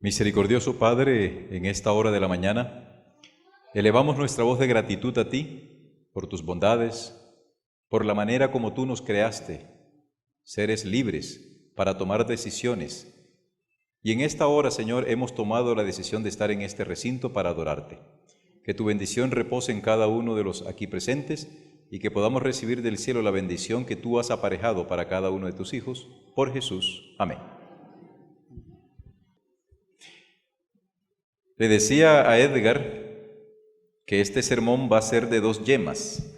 Misericordioso Padre, en esta hora de la mañana, elevamos nuestra voz de gratitud a ti por tus bondades, por la manera como tú nos creaste, seres libres para tomar decisiones. Y en esta hora, Señor, hemos tomado la decisión de estar en este recinto para adorarte. Que tu bendición repose en cada uno de los aquí presentes y que podamos recibir del cielo la bendición que tú has aparejado para cada uno de tus hijos. Por Jesús. Amén. Le decía a Edgar que este sermón va a ser de 2 yemas.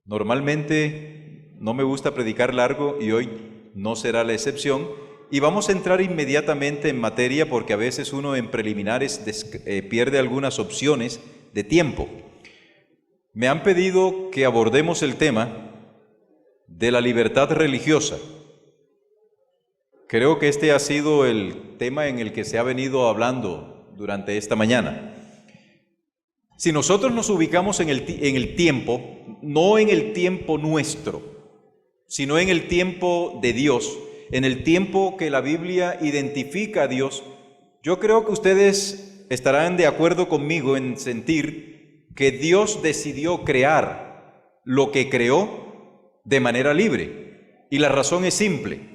Normalmente no me gusta predicar largo y hoy no será la excepción. Y vamos a entrar inmediatamente en materia porque a veces uno en preliminares pierde algunas opciones de tiempo. Me han pedido que abordemos el tema de la libertad religiosa. Creo que este ha sido el tema en el que se ha venido hablando durante esta mañana. Si nosotros nos ubicamos en el tiempo, no en el tiempo nuestro, sino en el tiempo de Dios, en el tiempo que la Biblia identifica a Dios, yo creo que ustedes estarán de acuerdo conmigo en sentir que Dios decidió crear lo que creó de manera libre. Y la razón es simple.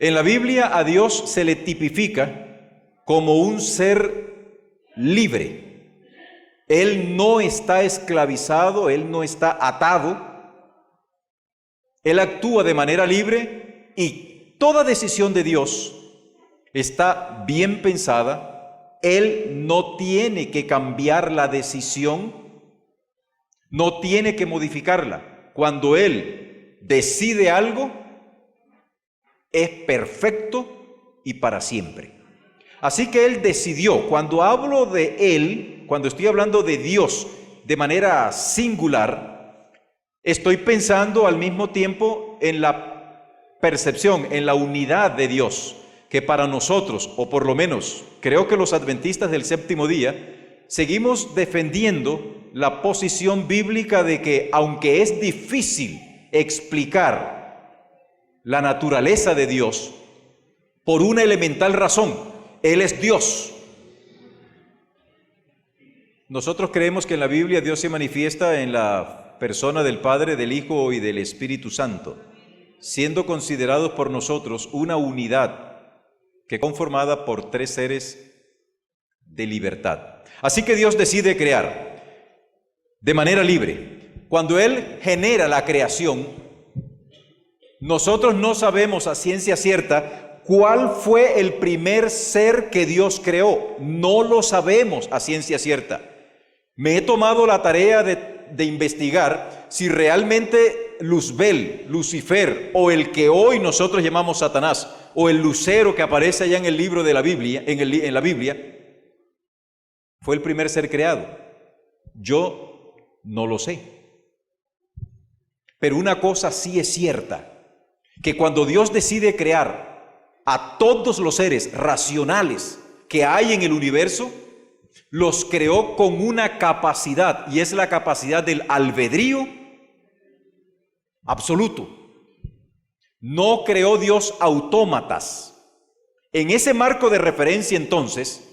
En la Biblia a Dios se le tipifica como un ser libre. Él no está esclavizado, Él no está atado. Él actúa de manera libre y toda decisión de Dios está bien pensada. Él no tiene que cambiar la decisión, no tiene que modificarla. Cuando Él decide algo, es perfecto y para siempre. Así que Él decidió. Cuando hablo de Él, cuando estoy hablando de Dios de manera singular, estoy pensando al mismo tiempo en la percepción, en la unidad de Dios, que para nosotros, o por lo menos creo que los adventistas del séptimo día, seguimos defendiendo la posición bíblica de que aunque es difícil explicar la naturaleza de Dios, por una elemental razón, Él es Dios. Nosotros creemos que en la Biblia Dios se manifiesta en la persona del Padre, del Hijo y del Espíritu Santo, siendo considerados por nosotros una unidad que conformada por 3 seres de libertad. Así que Dios decide crear de manera libre. Cuando Él genera la creación, nosotros no sabemos a ciencia cierta cuál fue el primer ser que Dios creó. No lo sabemos a ciencia cierta. Me he tomado la tarea de investigar si realmente Luzbel, Lucifer, o el que hoy nosotros llamamos Satanás, o el lucero que aparece allá en el libro de la Biblia, en la Biblia, fue el primer ser creado. Yo no lo sé. Pero una cosa sí es cierta, que cuando Dios decide crear a todos los seres racionales que hay en el universo, los creó con una capacidad, y es la capacidad del albedrío absoluto. No creó Dios autómatas. En ese marco de referencia, entonces,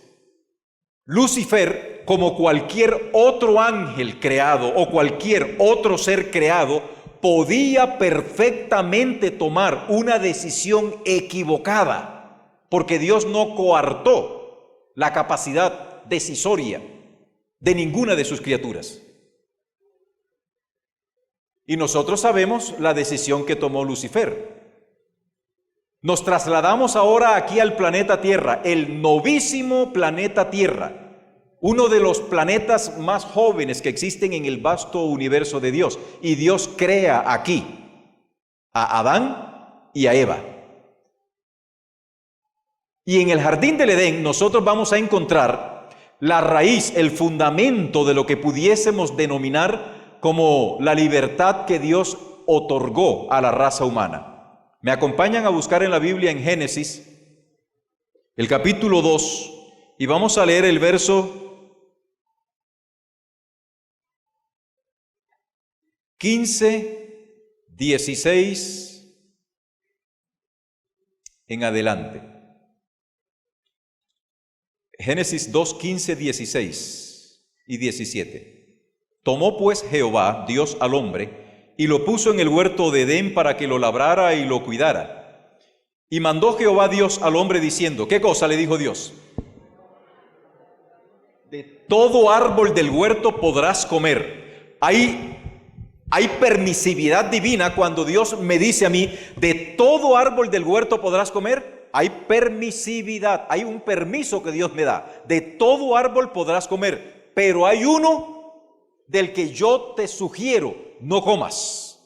Lucifer, como cualquier otro ángel creado o cualquier otro ser creado, podía perfectamente tomar una decisión equivocada, porque Dios no coartó la capacidad decisoria de ninguna de sus criaturas. Y nosotros sabemos la decisión que tomó Lucifer. Nos trasladamos ahora aquí al planeta Tierra, el novísimo planeta Tierra, uno de los planetas más jóvenes que existen en el vasto universo de Dios. Y Dios crea aquí a Adán y a Eva. Y en el jardín del Edén nosotros vamos a encontrar la raíz, el fundamento de lo que pudiésemos denominar como la libertad que Dios otorgó a la raza humana. ¿Me acompañan a buscar en la Biblia en Génesis, el capítulo 2, y vamos a leer el verso 15, 16 en adelante. Génesis 2, 15, 16 y 17. Tomó pues Jehová, Dios, al hombre, y lo puso en el huerto de Edén para que lo labrara y lo cuidara. Y mandó Jehová Dios al hombre diciendo, ¿qué cosa le dijo Dios? De todo árbol del huerto podrás comer. Hay permisividad divina cuando Dios me dice a mí, de todo árbol del huerto podrás comer. Hay permisividad, hay un permiso que Dios me da. De todo árbol podrás comer, pero hay uno del que yo te sugiero, no comas.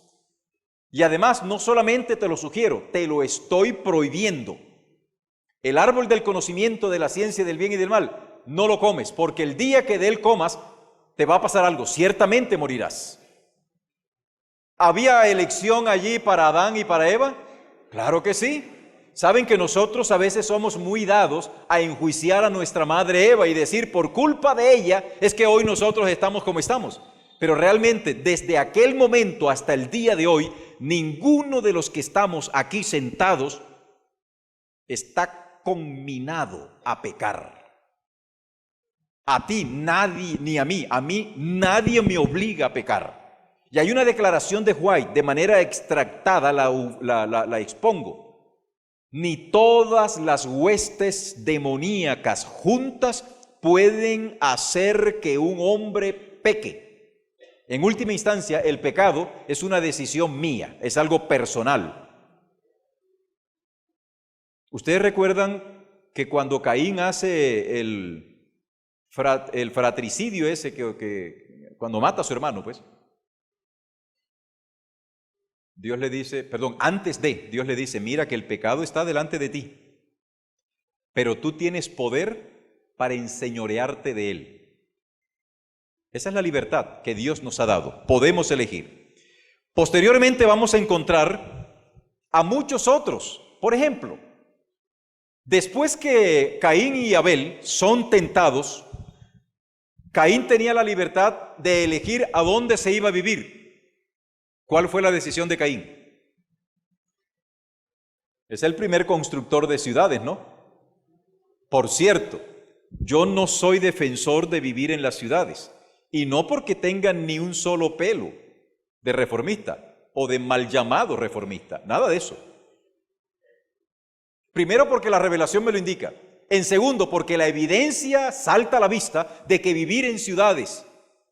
Y además, no solamente te lo sugiero, te lo estoy prohibiendo. El árbol del conocimiento de la ciencia del bien y del mal, no lo comes, porque el día que de él comas, te va a pasar algo, ciertamente morirás. ¿Había elección allí para Adán y para Eva? Claro que sí. Saben que nosotros a veces somos muy dados a enjuiciar a nuestra madre Eva y decir, por culpa de ella es que hoy nosotros estamos como estamos. Pero realmente, desde aquel momento hasta el día de hoy, ninguno de los que estamos aquí sentados está conminado a pecar. A ti nadie, ni a mí nadie me obliga a pecar. Y hay una declaración de White, de manera extractada la expongo. Ni todas las huestes demoníacas juntas pueden hacer que un hombre peque. En última instancia, el pecado es una decisión mía, es algo personal. Ustedes recuerdan que cuando Caín hace el fratricidio ese, que cuando mata a su hermano, pues, Dios le dice, Dios le dice, mira que el pecado está delante de ti, pero tú tienes poder para enseñorearte de él. Esa es la libertad que Dios nos ha dado, podemos elegir. Posteriormente vamos a encontrar a muchos otros. Por ejemplo, después que Caín y Abel son tentados, Caín tenía la libertad de elegir a dónde se iba a vivir. ¿Cuál fue la decisión de Caín? Es el primer constructor de ciudades, ¿no? Por cierto, yo no soy defensor de vivir en las ciudades, y no porque tengan ni un solo pelo de reformista o de mal llamado reformista, nada de eso. Primero, porque la revelación me lo indica. En segundo, porque la evidencia salta a la vista de que vivir en ciudades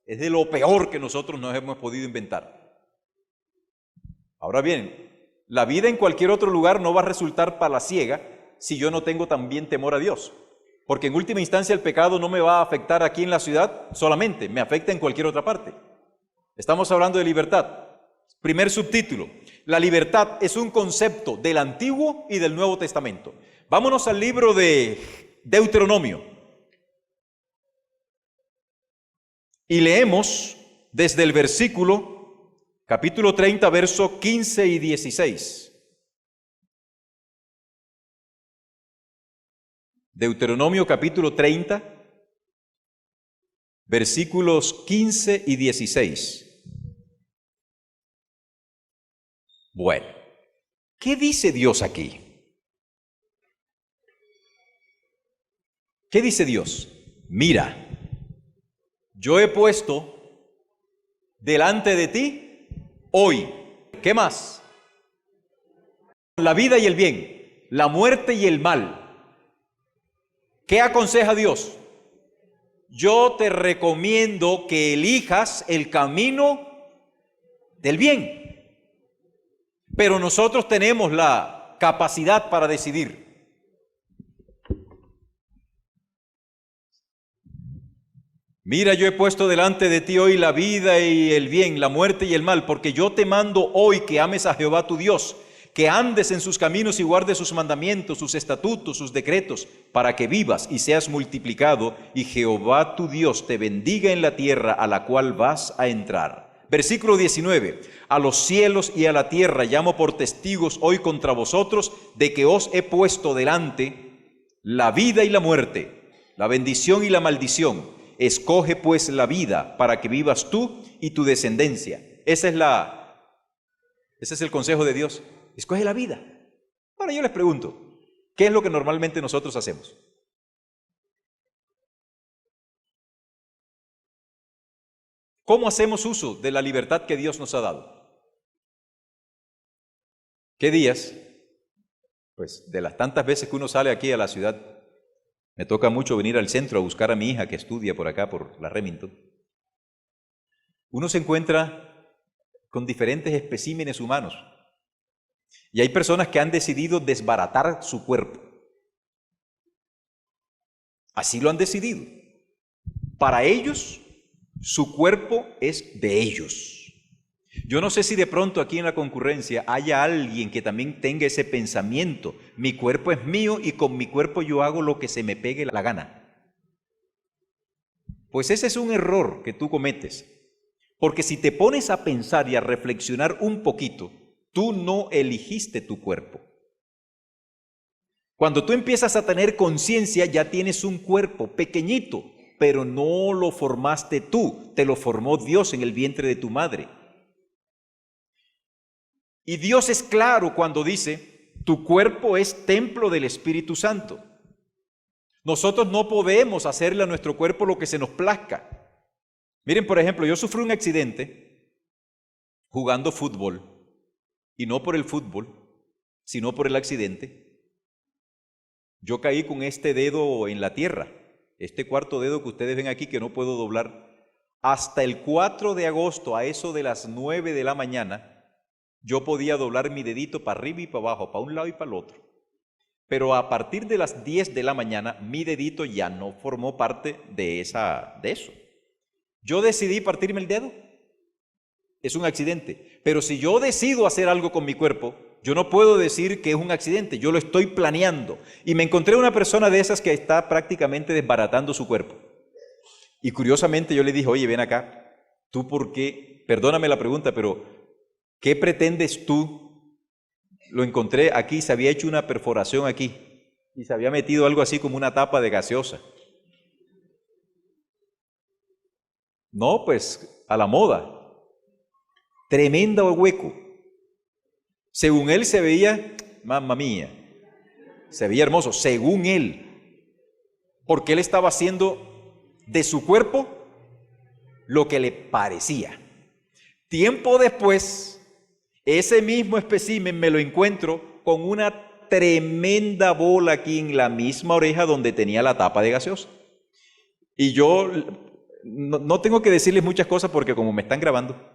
es de lo peor que nosotros nos hemos podido inventar. Ahora bien, la vida en cualquier otro lugar no va a resultar palaciega si yo no tengo también temor a Dios. Porque en última instancia el pecado no me va a afectar aquí en la ciudad solamente, me afecta en cualquier otra parte. Estamos hablando de libertad. Primer subtítulo, la libertad es un concepto del Antiguo y del Nuevo Testamento. Vámonos al libro de Deuteronomio. Y leemos desde el versículo capítulo 30, verso 15 y 16. Deuteronomio capítulo 30, versículos 15 y 16. Bueno, ¿qué dice Dios aquí? ¿Qué dice Dios? Mira, yo he puesto delante de ti hoy, ¿qué más? La vida y el bien, la muerte y el mal. ¿Qué aconseja Dios? Yo te recomiendo que elijas el camino del bien. Pero nosotros tenemos la capacidad para decidir. Mira, yo he puesto delante de ti hoy la vida y el bien, la muerte y el mal, porque yo te mando hoy que ames a Jehová tu Dios, que andes en sus caminos y guardes sus mandamientos, sus estatutos, sus decretos, para que vivas y seas multiplicado, y Jehová tu Dios te bendiga en la tierra a la cual vas a entrar. Versículo 19. A los cielos y a la tierra llamo por testigos hoy contra vosotros de que os he puesto delante la vida y la muerte, la bendición y la maldición. Escoge pues la vida para que vivas tú y tu descendencia. Ese es el consejo de Dios. Escoge la vida. Ahora yo les pregunto, ¿qué es lo que normalmente nosotros hacemos? ¿Cómo hacemos uso de la libertad que Dios nos ha dado? ¿Qué días? Pues de las tantas veces que uno sale aquí a la ciudad, me toca mucho venir al centro a buscar a mi hija que estudia por acá, por la Remington. Uno se encuentra con diferentes especímenes humanos. Y hay personas que han decidido desbaratar su cuerpo. Así lo han decidido. Para ellos, su cuerpo es de ellos. Yo no sé si de pronto aquí en la concurrencia haya alguien que también tenga ese pensamiento. Mi cuerpo es mío y con mi cuerpo yo hago lo que se me pegue la gana. Pues ese es un error que tú cometes. Porque si te pones a pensar y a reflexionar un poquito, tú no eligiste tu cuerpo. Cuando tú empiezas a tener conciencia, ya tienes un cuerpo pequeñito, pero no lo formaste tú, te lo formó Dios en el vientre de tu madre. Y Dios es claro cuando dice, tu cuerpo es templo del Espíritu Santo. Nosotros no podemos hacerle a nuestro cuerpo lo que se nos plazca. Miren, por ejemplo, yo sufrí un accidente jugando fútbol, y no por el fútbol, sino por el accidente. Yo caí con este dedo en la tierra, este cuarto dedo que ustedes ven aquí que no puedo doblar. Hasta el 4 de agosto, a eso de las 9 de la mañana, yo podía doblar mi dedito para arriba y para abajo, para un lado y para el otro. Pero a partir de las 10 de la mañana, mi dedito ya no formó parte de eso. Yo decidí partirme el dedo. Es un accidente. Pero si yo decido hacer algo con mi cuerpo, yo no puedo decir que es un accidente, yo lo estoy planeando. Y me encontré una persona de esas que está prácticamente desbaratando su cuerpo. Y curiosamente yo le dije, oye, ven acá, ¿tú por qué? Perdóname la pregunta, pero ¿qué pretendes tú? Lo encontré aquí, se había hecho una perforación aquí y se había metido algo así como una tapa de gaseosa. No, pues a la moda. Tremendo hueco. Según él se veía, mamma mía, se veía hermoso, según él, porque él estaba haciendo de su cuerpo lo que le parecía. Tiempo después, ese mismo espécimen me lo encuentro con una tremenda bola aquí en la misma oreja donde tenía la tapa de gaseosa. Y yo no tengo que decirles muchas cosas porque como me están grabando,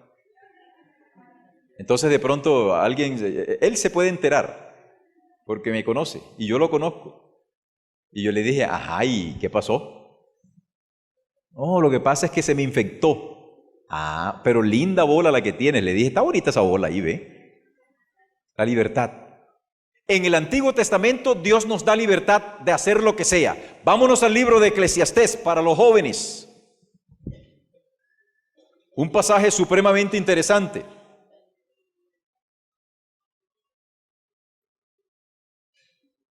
entonces de pronto él se puede enterar porque me conoce y yo lo conozco. Y yo le dije, ajá, ¿y qué pasó? No, lo que pasa es que se me infectó. Ah, pero linda bola la que tienes. Le dije, está bonita esa bola ahí, ¿ve? La libertad. En el Antiguo Testamento Dios nos da libertad de hacer lo que sea. Vámonos al libro de Eclesiastés para los jóvenes. Un pasaje supremamente interesante.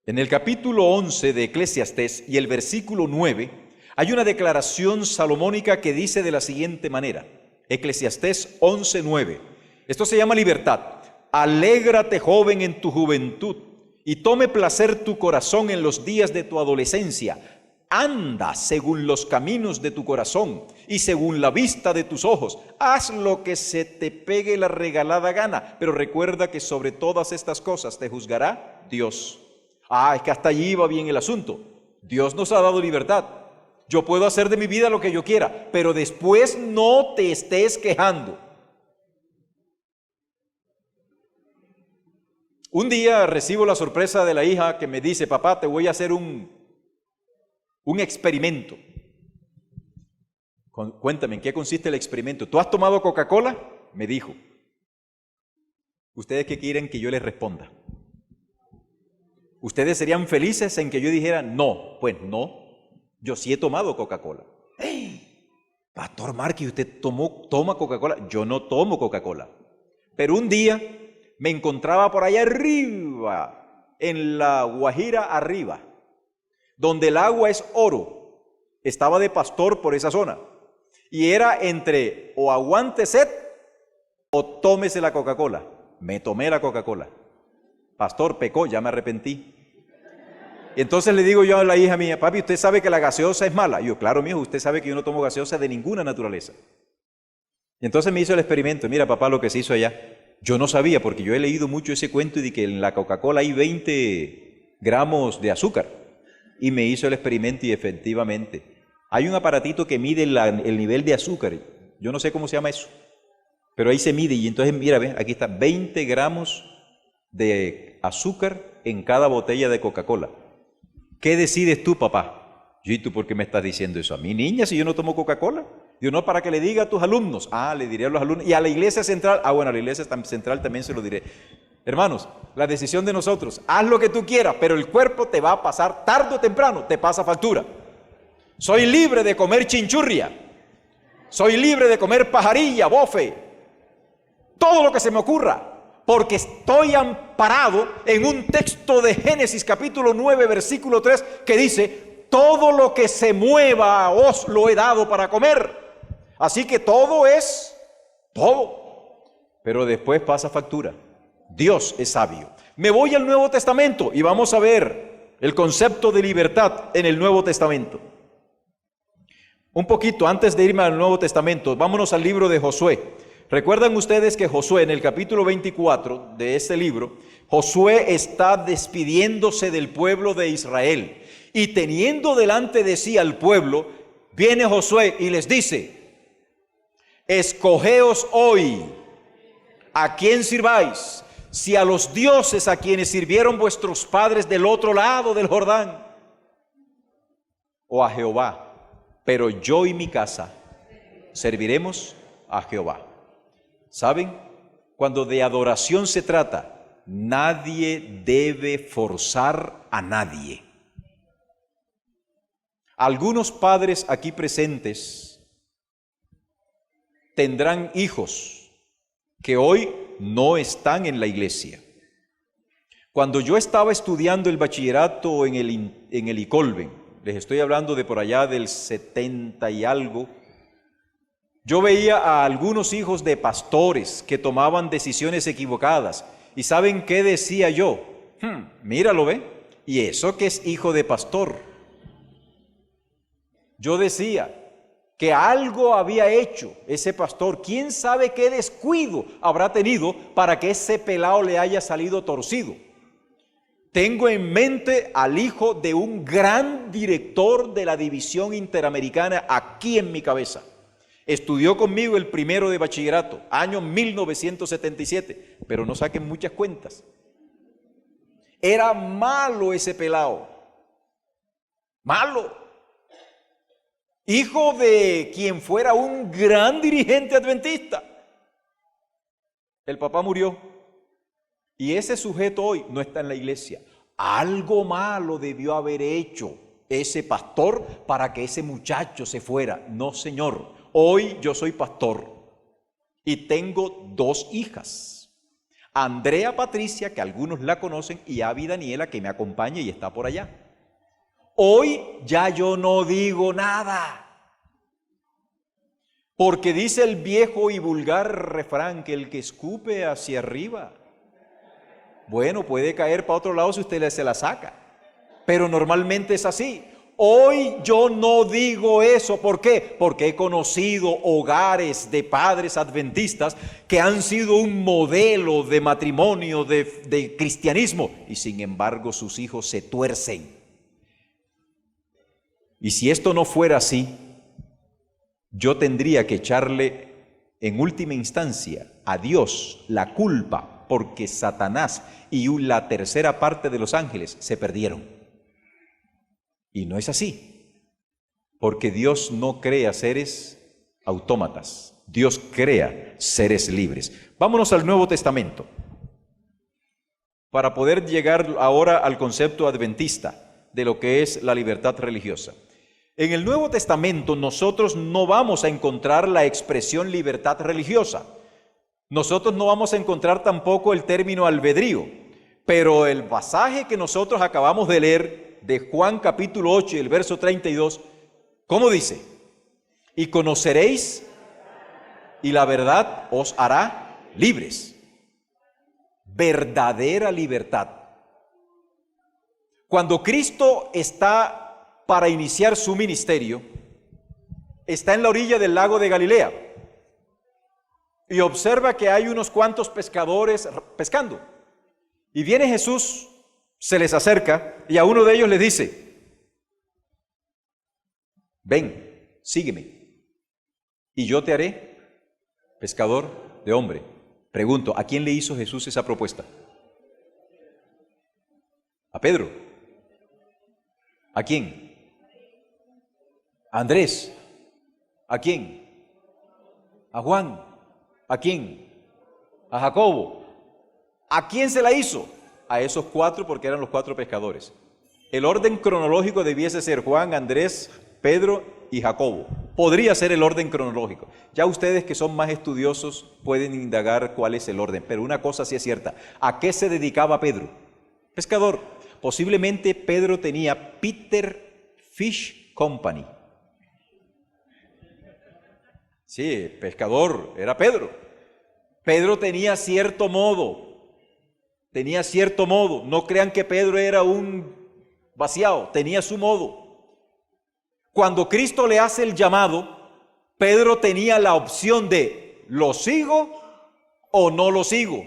En el capítulo 11 de Eclesiastés y el versículo 9, hay una declaración salomónica que dice de la siguiente manera. Eclesiastés 11:9. Esto se llama libertad. Alégrate, joven, en tu juventud, y tome placer tu corazón en los días de tu adolescencia. Anda según los caminos de tu corazón y según la vista de tus ojos. Haz lo que se te pegue la regalada gana, pero recuerda que sobre todas estas cosas te juzgará Dios. Ah, es que hasta allí va bien el asunto. Dios nos ha dado libertad. Yo puedo hacer de mi vida lo que yo quiera, pero después no te estés quejando. Un día recibo la sorpresa de la hija que me dice, papá, te voy a hacer un experimento. Cuéntame, ¿en qué consiste el experimento? ¿Tú has tomado Coca-Cola? Me dijo. ¿Ustedes qué quieren que yo les responda? ¿Ustedes serían felices en que yo dijera no? Pues no, yo sí he tomado Coca-Cola. ¡Hey! Pastor Marky, ¿usted toma Coca-Cola? Yo no tomo Coca-Cola. Pero un día me encontraba por allá arriba, en la Guajira arriba, donde el agua es oro. Estaba de pastor por esa zona. Y era entre o aguante sed o tómese la Coca-Cola. Me tomé la Coca-Cola. Pastor, pecó, ya me arrepentí. Y entonces le digo yo a la hija mía, papi, ¿usted sabe que la gaseosa es mala? Y yo, claro, mijo, usted sabe que yo no tomo gaseosa de ninguna naturaleza. Y entonces me hizo el experimento. Mira, papá, lo que se hizo allá. Yo no sabía, porque yo he leído mucho ese cuento y de que en la Coca-Cola hay 20 gramos de azúcar. Y me hizo el experimento y efectivamente hay un aparatito que mide el nivel de azúcar. Yo no sé cómo se llama eso, pero ahí se mide y entonces mira, ve, aquí está 20 gramos de azúcar en cada botella de Coca-Cola. ¿Qué decides tú, papá? ¿Y tú por qué me estás diciendo eso a mí, niña, si yo no tomo Coca-Cola? Digo, no, para que le diga a tus alumnos. Ah, le diré a los alumnos. Y a la iglesia central. Ah, bueno, a la iglesia central también se lo diré. Hermanos, la decisión de nosotros, haz lo que tú quieras, pero el cuerpo te va a pasar tarde o temprano, te pasa factura. Soy libre de comer chinchurria, soy libre de comer pajarilla, bofe, todo lo que se me ocurra, porque estoy amparado en un texto de Génesis capítulo 9, versículo 3, que dice, todo lo que se mueva os lo he dado para comer. Así que todo es todo, pero después pasa factura. Dios es sabio. Me voy al Nuevo Testamento y vamos a ver el concepto de libertad en el Nuevo Testamento. Un poquito antes de irme al Nuevo Testamento, vámonos al libro de Josué. Recuerdan ustedes que Josué, en el capítulo 24 de este libro, Josué está despidiéndose del pueblo de Israel y teniendo delante de sí al pueblo, viene Josué y les dice, escogeos hoy a quién sirváis, si a los dioses a quienes sirvieron vuestros padres del otro lado del Jordán, o a Jehová, pero yo y mi casa serviremos a Jehová. ¿Saben? Cuando de adoración se trata, nadie debe forzar a nadie. Algunos padres aquí presentes tendrán hijos que hoy no están en la iglesia. Cuando yo estaba estudiando el bachillerato en el Icolben, les estoy hablando de por allá del 70 y algo, yo veía a algunos hijos de pastores que tomaban decisiones equivocadas. ¿Y saben qué decía yo? Míralo, ¿ve? ¿Y eso que es hijo de pastor? Yo decía que algo había hecho ese pastor. ¿Quién sabe qué descuido habrá tenido para que ese pelao le haya salido torcido? Tengo en mente al hijo de un gran director de la División Interamericana aquí en mi cabeza. Estudió conmigo el primero de bachillerato, año 1977, pero no saquen muchas cuentas. Era malo ese pelao, malo. Hijo de quien fuera un gran dirigente adventista. El papá murió y ese sujeto hoy no está en la iglesia. Algo malo debió haber hecho ese pastor para que ese muchacho se fuera. No, señor. Hoy yo soy pastor y tengo 2 hijas. Andrea Patricia, que algunos la conocen, y Avi Daniela, que me acompaña y está por allá. Hoy ya yo no digo nada, porque dice el viejo y vulgar refrán que el que escupe hacia arriba, bueno, puede caer para otro lado si usted se la saca, pero normalmente es así. Hoy yo no digo eso. ¿Por qué? Porque he conocido hogares de padres adventistas que han sido un modelo de matrimonio, de cristianismo, y sin embargo sus hijos se tuercen. Y si esto no fuera así, yo tendría que echarle en última instancia a Dios la culpa, porque Satanás y la tercera parte de los ángeles se perdieron. Y no es así, porque Dios no crea seres autómatas, Dios crea seres libres. Vámonos al Nuevo Testamento, para poder llegar ahora al concepto adventista de lo que es la libertad religiosa. En el Nuevo Testamento nosotros no vamos a encontrar la expresión libertad religiosa, nosotros no vamos a encontrar tampoco el término albedrío, pero el pasaje que nosotros acabamos de leer de Juan capítulo 8 y el verso 32, ¿cómo dice? Y conoceréis y la verdad os hará libres. Verdadera libertad. Cuando Cristo está para iniciar su ministerio, está en la orilla del lago de Galilea. y observa que hay unos cuantos pescadores pescando. Y viene Jesús, se les acerca y a uno de ellos le dice: ven, sígueme, y yo te haré pescador de hombre. Pregunto, ¿a quién le hizo Jesús esa propuesta? A Pedro. ¿A quién? A Andrés. ¿A quién? A Juan. ¿A quién? A Jacobo. ¿A quién se la hizo? A esos cuatro, porque eran los cuatro pescadores. El orden cronológico debiese ser Juan, Andrés, Pedro y Jacobo. Podría ser el orden cronológico. Ya ustedes que son más estudiosos pueden indagar cuál es el orden, pero una cosa sí es cierta. ¿A qué se dedicaba Pedro? Pescador. Posiblemente Pedro tenía Peter Fish Company. Sí, pescador, era Pedro. Pedro tenía cierto modo. No crean que Pedro era un vaciado, tenía su modo. Cuando Cristo le hace el llamado, Pedro tenía la opción de ¿lo sigo o no lo sigo?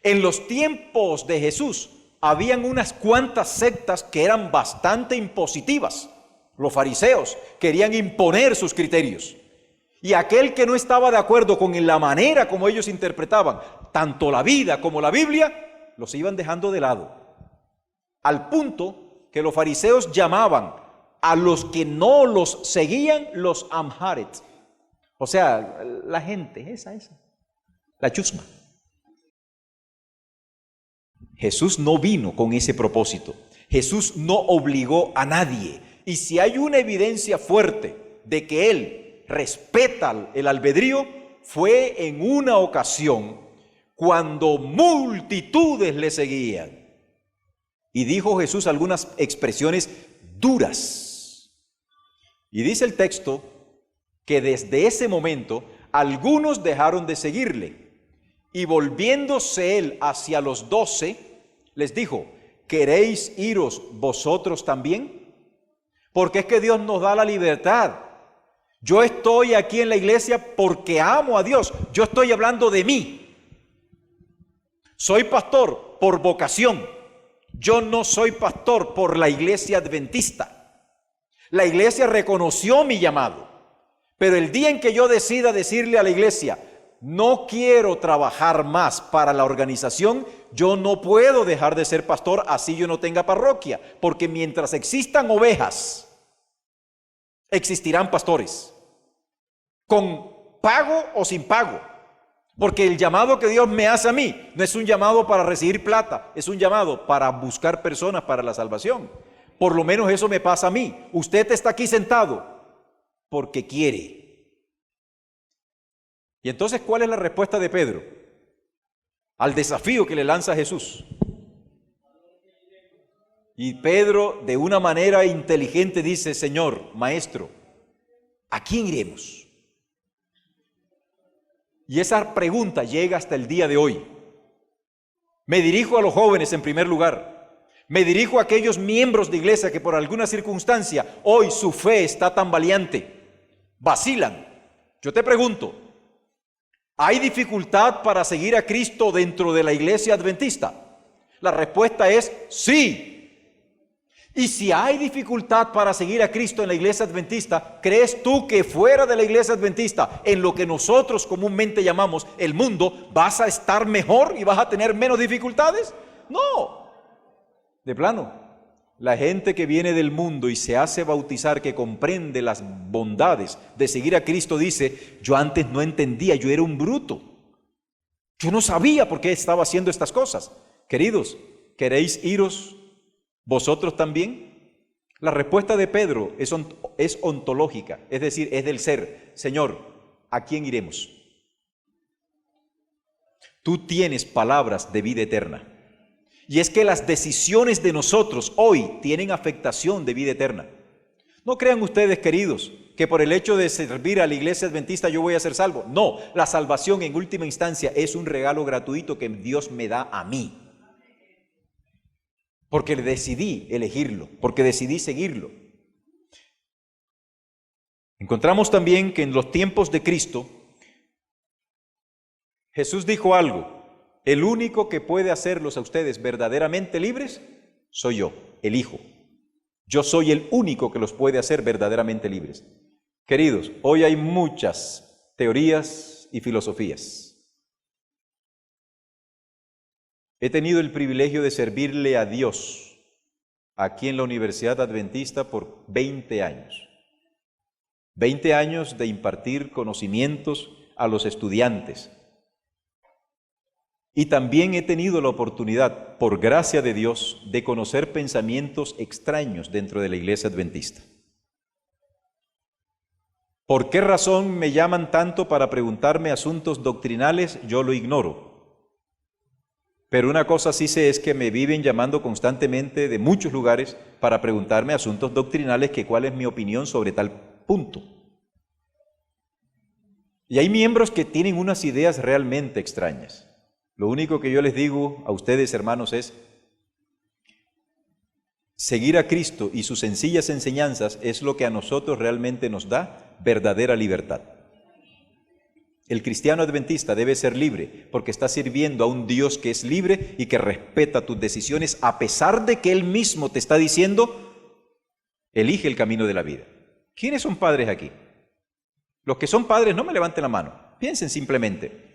En los tiempos de Jesús habían unas cuantas sectas que eran bastante impositivas. Los fariseos querían imponer sus criterios. Y aquel que no estaba de acuerdo con la manera como ellos interpretaban tanto la vida como la Biblia, los iban dejando de lado. Al punto que los fariseos llamaban a los que no los seguían los amharet. O sea, la gente, esa, la chusma. Jesús no vino con ese propósito. Jesús no obligó a nadie. Y si hay una evidencia fuerte de que Él respeta el albedrío, fue en una ocasión cuando multitudes le seguían. Y dijo Jesús algunas expresiones duras. Y dice el texto que desde ese momento algunos dejaron de seguirle. Y volviéndose él hacia los 12, les dijo: ¿queréis iros vosotros también? Porque es que Dios nos da la libertad. Yo estoy aquí en la iglesia porque amo a Dios. Yo estoy hablando de mí. Soy pastor por vocación. Yo no soy pastor por la iglesia adventista. La iglesia reconoció mi llamado. Pero el día en que yo decida decirle a la iglesia: no quiero trabajar más para la organización, yo no puedo dejar de ser pastor así yo no tenga parroquia, porque mientras existan ovejas, existirán pastores, con pago o sin pago, porque el llamado que Dios me hace a mí no es un llamado para recibir plata, es un llamado para buscar personas para la salvación. Por lo menos eso me pasa a mí. Usted está aquí sentado porque quiere. Y entonces, ¿cuál es la respuesta de Pedro al desafío que le lanza Jesús? Y Pedro, de una manera inteligente, dice: Señor, Maestro, ¿a quién iremos? Y esa pregunta llega hasta el día de hoy. Me dirijo a los jóvenes en primer lugar. Me dirijo a aquellos miembros de iglesia que por alguna circunstancia hoy su fe está tambaleante, vacilan. Yo te pregunto: ¿hay dificultad para seguir a Cristo dentro de la iglesia adventista? La respuesta es sí. Y si hay dificultad para seguir a Cristo en la iglesia adventista, ¿crees tú que fuera de la iglesia adventista, en lo que nosotros comúnmente llamamos el mundo, vas a estar mejor y vas a tener menos dificultades? No. De plano. La gente que viene del mundo y se hace bautizar, que comprende las bondades de seguir a Cristo, dice: yo antes no entendía, yo era un bruto. Yo no sabía por qué estaba haciendo estas cosas. Queridos, ¿queréis iros vosotros también? La respuesta de Pedro es ontológica, es decir, es del ser. Señor, ¿a quién iremos? Tú tienes palabras de vida eterna. Y es que las decisiones de nosotros hoy tienen afectación de vida eterna. No crean ustedes, queridos, que por el hecho de servir a la iglesia adventista yo voy a ser salvo. No, la salvación en última instancia es un regalo gratuito que Dios me da a mí. Porque decidí elegirlo, porque decidí seguirlo. Encontramos también que en los tiempos de Cristo, Jesús dijo algo: el único que puede hacerlos a ustedes verdaderamente libres soy yo, el Hijo. Yo soy el único que los puede hacer verdaderamente libres. Queridos, hoy hay muchas teorías y filosofías. He tenido el privilegio de servirle a Dios aquí en la Universidad Adventista por 20 años. 20 años de impartir conocimientos a los estudiantes. Y también he tenido la oportunidad, por gracia de Dios, de conocer pensamientos extraños dentro de la Iglesia Adventista. ¿Por qué razón me llaman tanto para preguntarme asuntos doctrinales? Yo lo ignoro. Pero una cosa sí sé es que me viven llamando constantemente de muchos lugares para preguntarme asuntos doctrinales, que cuál es mi opinión sobre tal punto. Y hay miembros que tienen unas ideas realmente extrañas. Lo único que yo les digo a ustedes, hermanos, es seguir a Cristo y sus sencillas enseñanzas es lo que a nosotros realmente nos da verdadera libertad. El cristiano adventista debe ser libre porque está sirviendo a un Dios que es libre y que respeta tus decisiones, a pesar de que Él mismo te está diciendo: elige el camino de la vida. ¿Quiénes son padres aquí? Los que son padres, no me levanten la mano. Piensen simplemente.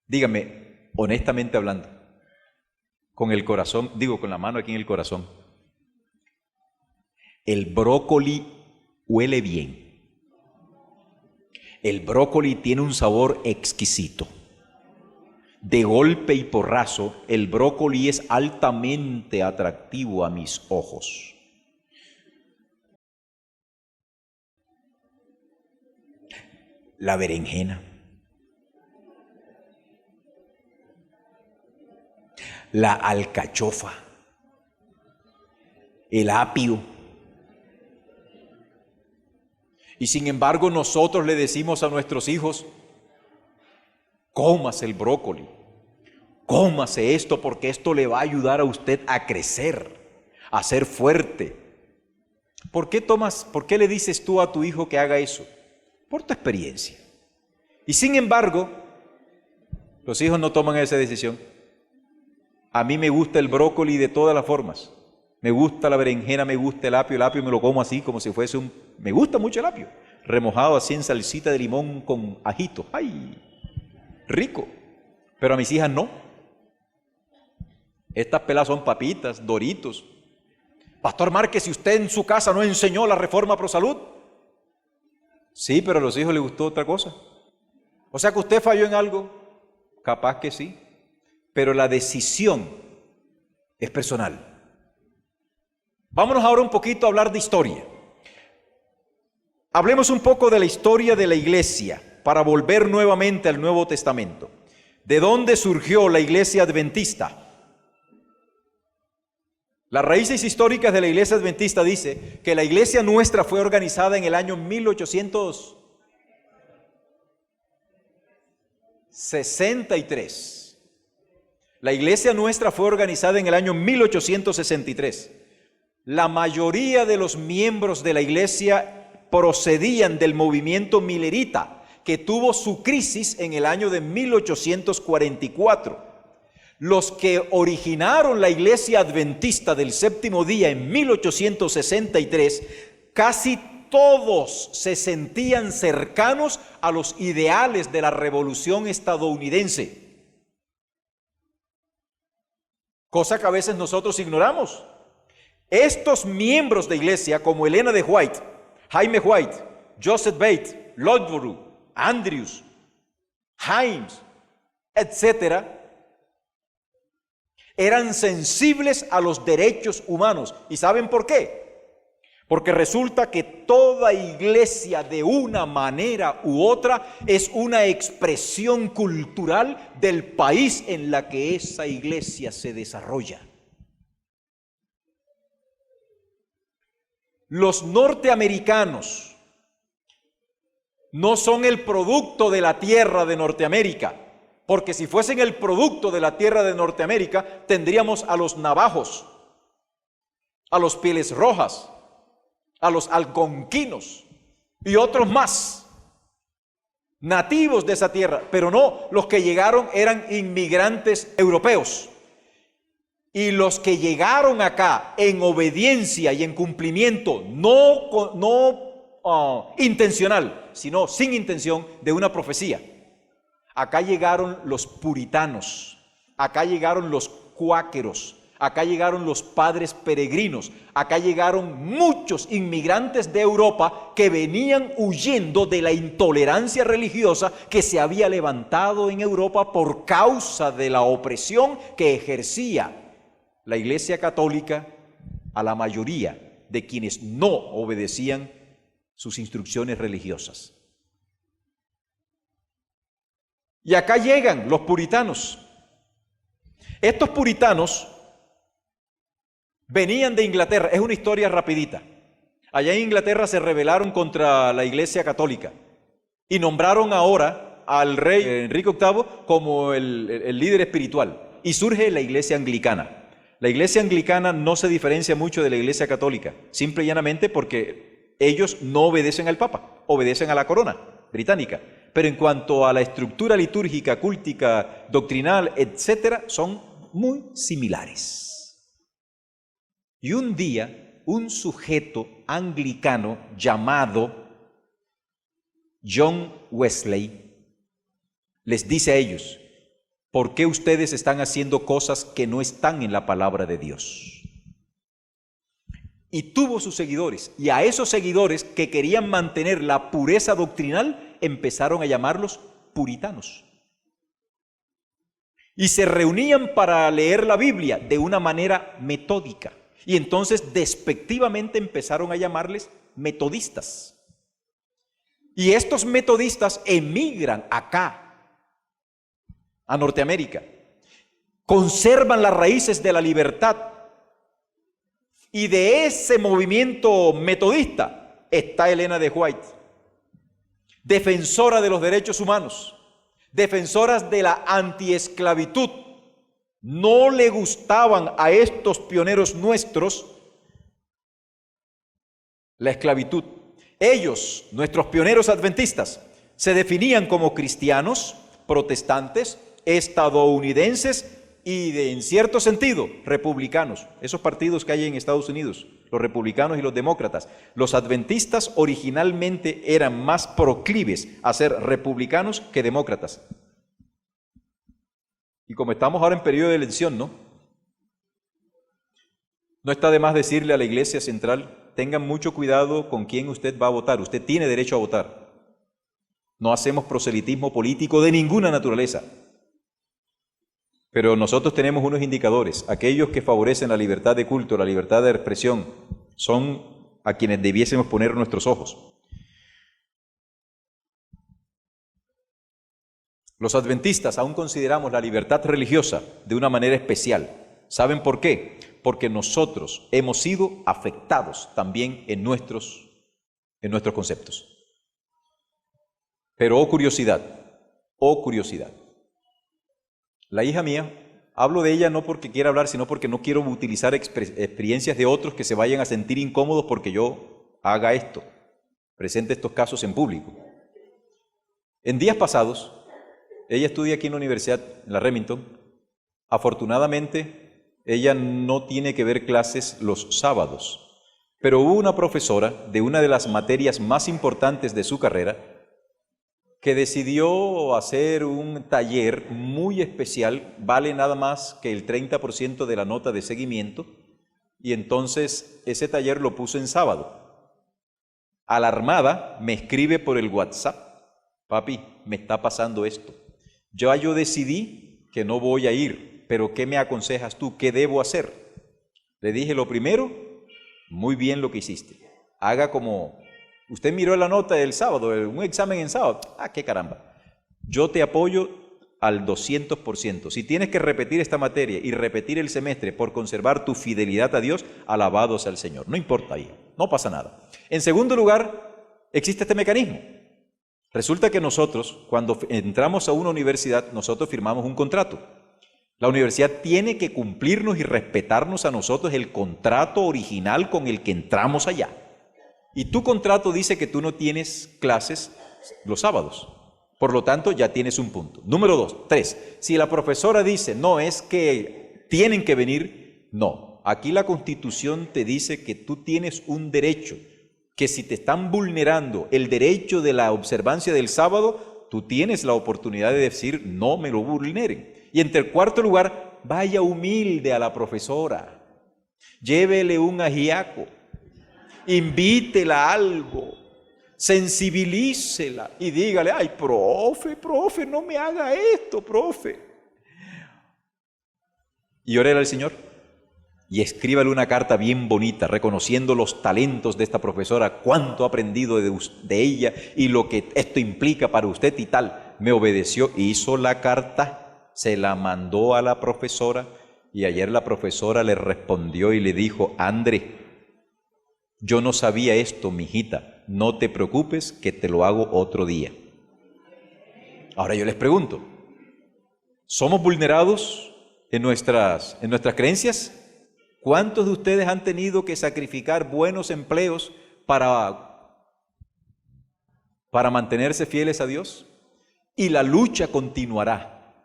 Dígame, honestamente hablando, con el corazón, digo con la mano aquí en el corazón, el brócoli huele bien. El brócoli tiene un sabor exquisito. De golpe y porrazo, el brócoli es altamente atractivo a mis ojos. La berenjena, la alcachofa, el apio. Y sin embargo nosotros le decimos a nuestros hijos: cómase el brócoli, cómase esto porque esto le va a ayudar a usted a crecer, a ser fuerte. ¿Por qué le dices tú a tu hijo que haga eso? Por tu experiencia. Y sin embargo, los hijos no toman esa decisión. A mí me gusta el brócoli de todas las formas. Me gusta la berenjena, me gusta el apio me lo como así como si fuese Me gusta mucho el apio, remojado así en salsita de limón con ajito. ¡Ay! Rico. Pero a mis hijas no. Estas pelas son papitas, Doritos. Pastor Márquez, si usted en su casa no enseñó la reforma pro salud. Sí, pero a los hijos les gustó otra cosa. O sea que usted falló en algo. Capaz que sí. Pero la decisión es personal. Vámonos ahora un poquito a hablar de historia. Hablemos un poco de la historia de la iglesia para volver nuevamente al Nuevo Testamento. ¿De dónde surgió la iglesia adventista? Las raíces históricas de la iglesia adventista dice que la iglesia nuestra fue organizada en el año 1863. La iglesia nuestra fue organizada en el año 1863. La mayoría de los miembros de la iglesia procedían del movimiento milerita, que tuvo su crisis en el año de 1844. Los que originaron la iglesia adventista del séptimo día en 1863, casi todos se sentían cercanos a los ideales de la revolución estadounidense. Cosa que a veces nosotros ignoramos. Estos miembros de iglesia, como Elena de White, Jaime White, Joseph Bate, Logborough, Andrews, Himes, etcétera, eran sensibles a los derechos humanos. ¿Y saben por qué? Porque resulta que toda iglesia, de una manera u otra, es una expresión cultural del país en la que esa iglesia se desarrolla. Los norteamericanos no son el producto de la tierra de Norteamérica, porque si fuesen el producto de la tierra de Norteamérica, tendríamos a los navajos, a los pieles rojas, a los algonquinos y otros más, nativos de esa tierra, pero no, los que llegaron eran inmigrantes europeos. Y los que llegaron acá en obediencia y en cumplimiento, no intencional, sino sin intención, de una profecía. Acá llegaron los puritanos, acá llegaron los cuáqueros, acá llegaron los padres peregrinos, acá llegaron muchos inmigrantes de Europa que venían huyendo de la intolerancia religiosa que se había levantado en Europa por causa de la opresión que ejercía la Iglesia Católica a la mayoría de quienes no obedecían sus instrucciones religiosas. Y acá llegan los puritanos. Estos puritanos venían de Inglaterra. Es una historia rapidita. Allá en Inglaterra se rebelaron contra la Iglesia Católica y nombraron ahora al rey Enrique VIII como el líder espiritual. Y surge la Iglesia Anglicana. La Iglesia Anglicana no se diferencia mucho de la Iglesia Católica, simple y llanamente porque ellos no obedecen al Papa, obedecen a la corona británica. Pero en cuanto a la estructura litúrgica, cúltica, doctrinal, etcétera, son muy similares. Y un día, un sujeto anglicano llamado John Wesley les dice a ellos: ¿por qué ustedes están haciendo cosas que no están en la palabra de Dios? Y tuvo sus seguidores, y a esos seguidores que querían mantener la pureza doctrinal, empezaron a llamarlos puritanos. Y se reunían para leer la Biblia de una manera metódica. Y entonces despectivamente empezaron a llamarles metodistas. Y estos metodistas emigran acá, a Norteamérica. Conservan las raíces de la libertad. Y de ese movimiento metodista está Elena de White, defensora de los derechos humanos, defensoras de la antiesclavitud. No le gustaban a estos pioneros nuestros la esclavitud. Ellos, nuestros pioneros adventistas, se definían como cristianos, protestantes, estadounidenses y en cierto sentido republicanos. Esos partidos que hay en Estados Unidos, los republicanos y los demócratas. Los adventistas originalmente eran más proclives a ser republicanos que demócratas. Y como estamos ahora en periodo de elección, ¿no? No está de más decirle a la Iglesia Central: tengan mucho cuidado con quién usted va a votar. Usted tiene derecho a votar. No hacemos proselitismo político de ninguna naturaleza. Pero nosotros tenemos unos indicadores. Aquellos que favorecen la libertad de culto, la libertad de expresión, son a quienes debiésemos poner nuestros ojos. Los adventistas aún consideramos la libertad religiosa de una manera especial. ¿Saben por qué? Porque nosotros hemos sido afectados también en nuestros conceptos. Pero oh curiosidad, la hija mía, hablo de ella no porque quiera hablar, sino porque no quiero utilizar experiencias de otros que se vayan a sentir incómodos porque yo haga esto, presente estos casos en público. En días pasados, ella estudia aquí en la universidad, en la Remington. Afortunadamente, ella no tiene que ver clases los sábados, pero hubo una profesora de una de las materias más importantes de su carrera que decidió hacer un taller muy especial, vale nada más que el 30% de la nota de seguimiento, y entonces ese taller lo puso en sábado. Alarmada, me escribe por el WhatsApp: papi, me está pasando esto. Yo decidí que no voy a ir, pero ¿qué me aconsejas tú? ¿Qué debo hacer? Le dije: lo primero, muy bien lo que hiciste. Haga como... Usted miró la nota del sábado, un examen en sábado. ¡Ah, qué caramba! Yo te apoyo al 200%. Si tienes que repetir esta materia y repetir el semestre por conservar tu fidelidad a Dios, alabado sea el Señor. No importa ahí, no pasa nada. En segundo lugar, existe este mecanismo. Resulta que nosotros, cuando entramos a una universidad, nosotros firmamos un contrato. La universidad tiene que cumplirnos y respetarnos a nosotros el contrato original con el que entramos allá. Y tu contrato dice que tú no tienes clases los sábados. Por lo tanto, ya tienes un punto. Número 2, 3. Si la profesora dice, no, es que tienen que venir, no. Aquí la Constitución te dice que tú tienes un derecho, que si te están vulnerando el derecho de la observancia del sábado, tú tienes la oportunidad de decir, no me lo vulneren. Y en cuarto lugar, vaya humilde a la profesora. Llévele un ajiaco. Invítela a algo. Sensibilícela y dígale, ay, profe, no me haga esto, profe. Y órele al Señor y escríbale una carta bien bonita, reconociendo los talentos de esta profesora, cuánto ha aprendido de ella y lo que esto implica para usted y tal. Me obedeció, hizo la carta, se la mandó a la profesora y ayer la profesora le respondió y le dijo, André, yo no sabía esto, mijita, no te preocupes que te lo hago otro día. Ahora yo les pregunto, ¿somos vulnerados en nuestras creencias? ¿Cuántos de ustedes han tenido que sacrificar buenos empleos para mantenerse fieles a Dios? Y la lucha continuará.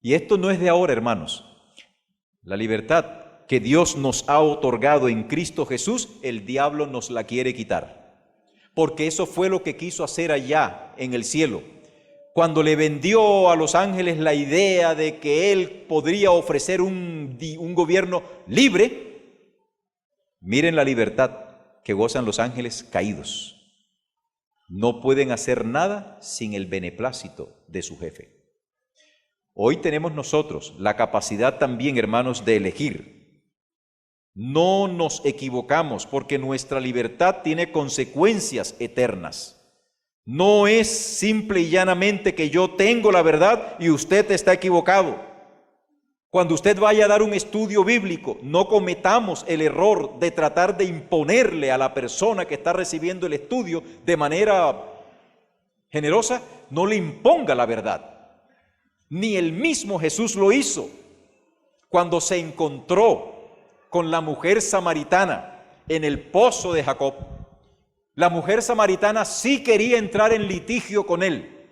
Y esto no es de ahora, hermanos. La libertad que Dios nos ha otorgado en Cristo Jesús, el diablo nos la quiere quitar. Porque eso fue lo que quiso hacer allá en el cielo. Cuando le vendió a los ángeles la idea de que Él podría ofrecer un gobierno libre, miren la libertad que gozan los ángeles caídos. No pueden hacer nada sin el beneplácito de su jefe. Hoy tenemos nosotros la capacidad también, hermanos, de elegir. No nos equivocamos porque nuestra libertad tiene consecuencias eternas. No es simple y llanamente que yo tengo la verdad y usted está equivocado. Cuando usted vaya a dar un estudio bíblico, no cometamos el error de tratar de imponerle a la persona que está recibiendo el estudio de manera generosa, no le imponga la verdad. Ni el mismo Jesús lo hizo cuando se encontró con la mujer samaritana en el pozo de Jacob. La mujer samaritana sí quería entrar en litigio con él.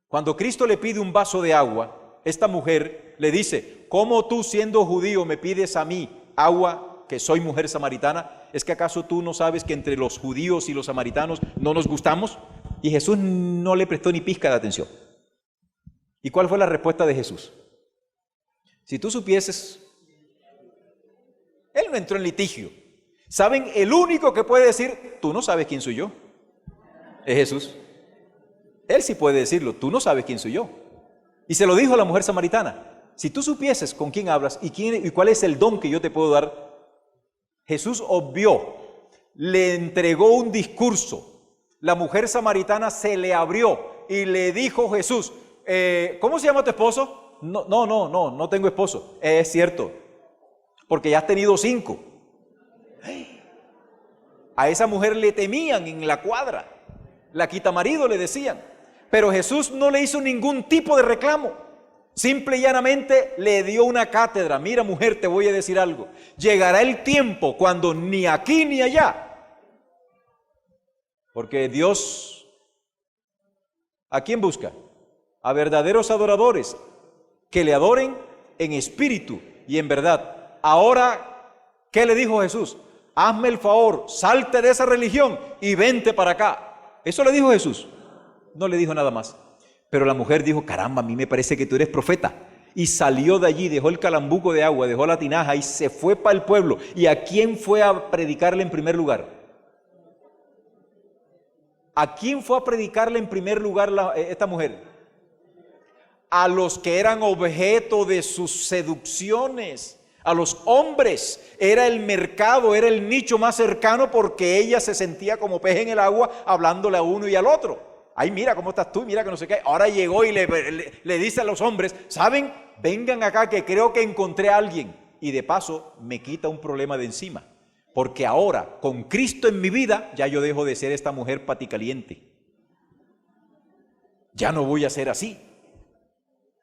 Cuando Cristo le pide un vaso de agua, esta mujer le dice, ¿cómo tú siendo judío me pides a mí agua que soy mujer samaritana? ¿Es que acaso tú no sabes que entre los judíos y los samaritanos no nos gustamos? Y Jesús no le prestó ni pizca de atención. ¿Y cuál fue la respuesta de Jesús? Si tú supieses, Él no entró en litigio. ¿Saben? El único que puede decir, tú no sabes quién soy yo, es Jesús. Él sí puede decirlo, tú no sabes quién soy yo. Y se lo dijo a la mujer samaritana, si tú supieses con quién hablas y cuál es el don que yo te puedo dar. Jesús obvió, le entregó un discurso. La mujer samaritana se le abrió y le dijo Jesús, ¿cómo se llama tu esposo? No tengo esposo. Es cierto, porque ya has tenido 5. A esa mujer le temían en la cuadra, la quitamarido le decían, pero Jesús no le hizo ningún tipo de reclamo, simple y llanamente le dio una cátedra. Mira, mujer, te voy a decir algo, llegará el tiempo cuando ni aquí ni allá, porque Dios, ¿a quién busca? A verdaderos adoradores que le adoren en espíritu y en verdad. Ahora, ¿qué le dijo Jesús? Hazme el favor, salte de esa religión y vente para acá. ¿Eso le dijo Jesús? No le dijo nada más. Pero la mujer dijo, caramba, a mí me parece que tú eres profeta. Y salió de allí, dejó el calambuco de agua, dejó la tinaja y se fue para el pueblo. ¿Y a quién fue a predicarle en primer lugar? ¿A quién fue a predicarle en primer lugar esta mujer? A los que eran objeto de sus seducciones. A los hombres, era el mercado, era el nicho más cercano porque ella se sentía como pez en el agua hablándole a uno y al otro. Ay, mira cómo estás tú, mira que no sé qué. Ahora llegó y le dice a los hombres, ¿saben? Vengan acá que creo que encontré a alguien. Y de paso me quita un problema de encima. Porque ahora, con Cristo en mi vida, ya yo dejo de ser esta mujer paticaliente. Ya no voy a ser así.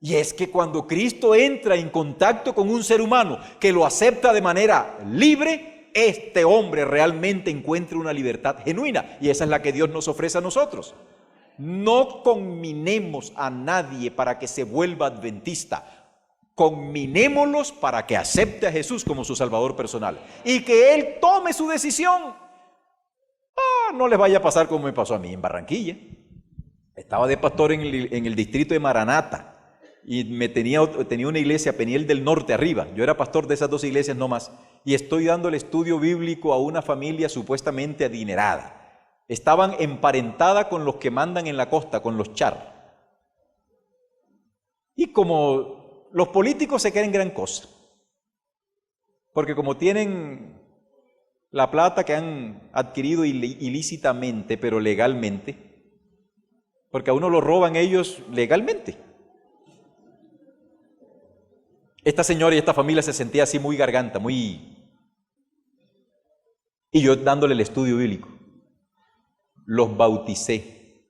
Y es que cuando Cristo entra en contacto con un ser humano que lo acepta de manera libre, este hombre realmente encuentre una libertad genuina. Y esa es la que Dios nos ofrece a nosotros. No conminemos a nadie para que se vuelva adventista. Conminémoslos para que acepte a Jesús como su Salvador personal y que Él tome su decisión. No les vaya a pasar como me pasó a mí en Barranquilla. Estaba de pastor en el distrito de Maranata y tenía una iglesia, Peniel del Norte, arriba. Yo era pastor de esas dos iglesias no más. Y estoy dando el estudio bíblico a una familia supuestamente adinerada. Estaban emparentada con los que mandan en la costa, con los char. Y como los políticos se creen gran cosa, porque como tienen la plata que han adquirido ilícitamente, pero legalmente, porque a uno lo roban ellos legalmente. Esta señora y esta familia se sentía así muy garganta, y yo dándole el estudio bíblico. Los bauticé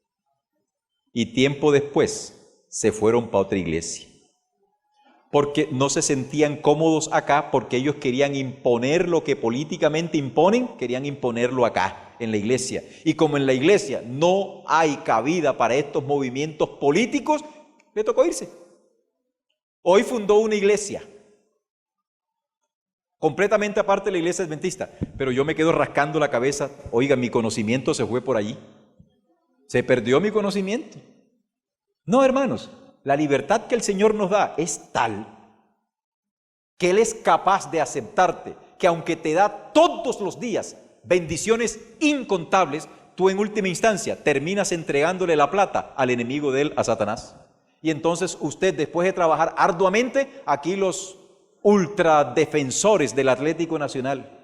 y tiempo después se fueron para otra iglesia porque no se sentían cómodos acá, porque ellos querían imponer lo que políticamente imponen, querían imponerlo acá en la iglesia, y como en la iglesia no hay cabida para estos movimientos políticos, le tocó irse. Hoy fundó una iglesia completamente aparte de la iglesia adventista, pero yo me quedo rascando la cabeza. Oiga, mi conocimiento se fue por allí, se perdió mi conocimiento. No, hermanos, la libertad que el Señor nos da es tal que Él es capaz de aceptarte, que aunque te da todos los días bendiciones incontables, tú en última instancia terminas entregándole la plata al enemigo de Él, a Satanás. Y entonces usted, después de trabajar arduamente, aquí los ultradefensores del Atlético Nacional,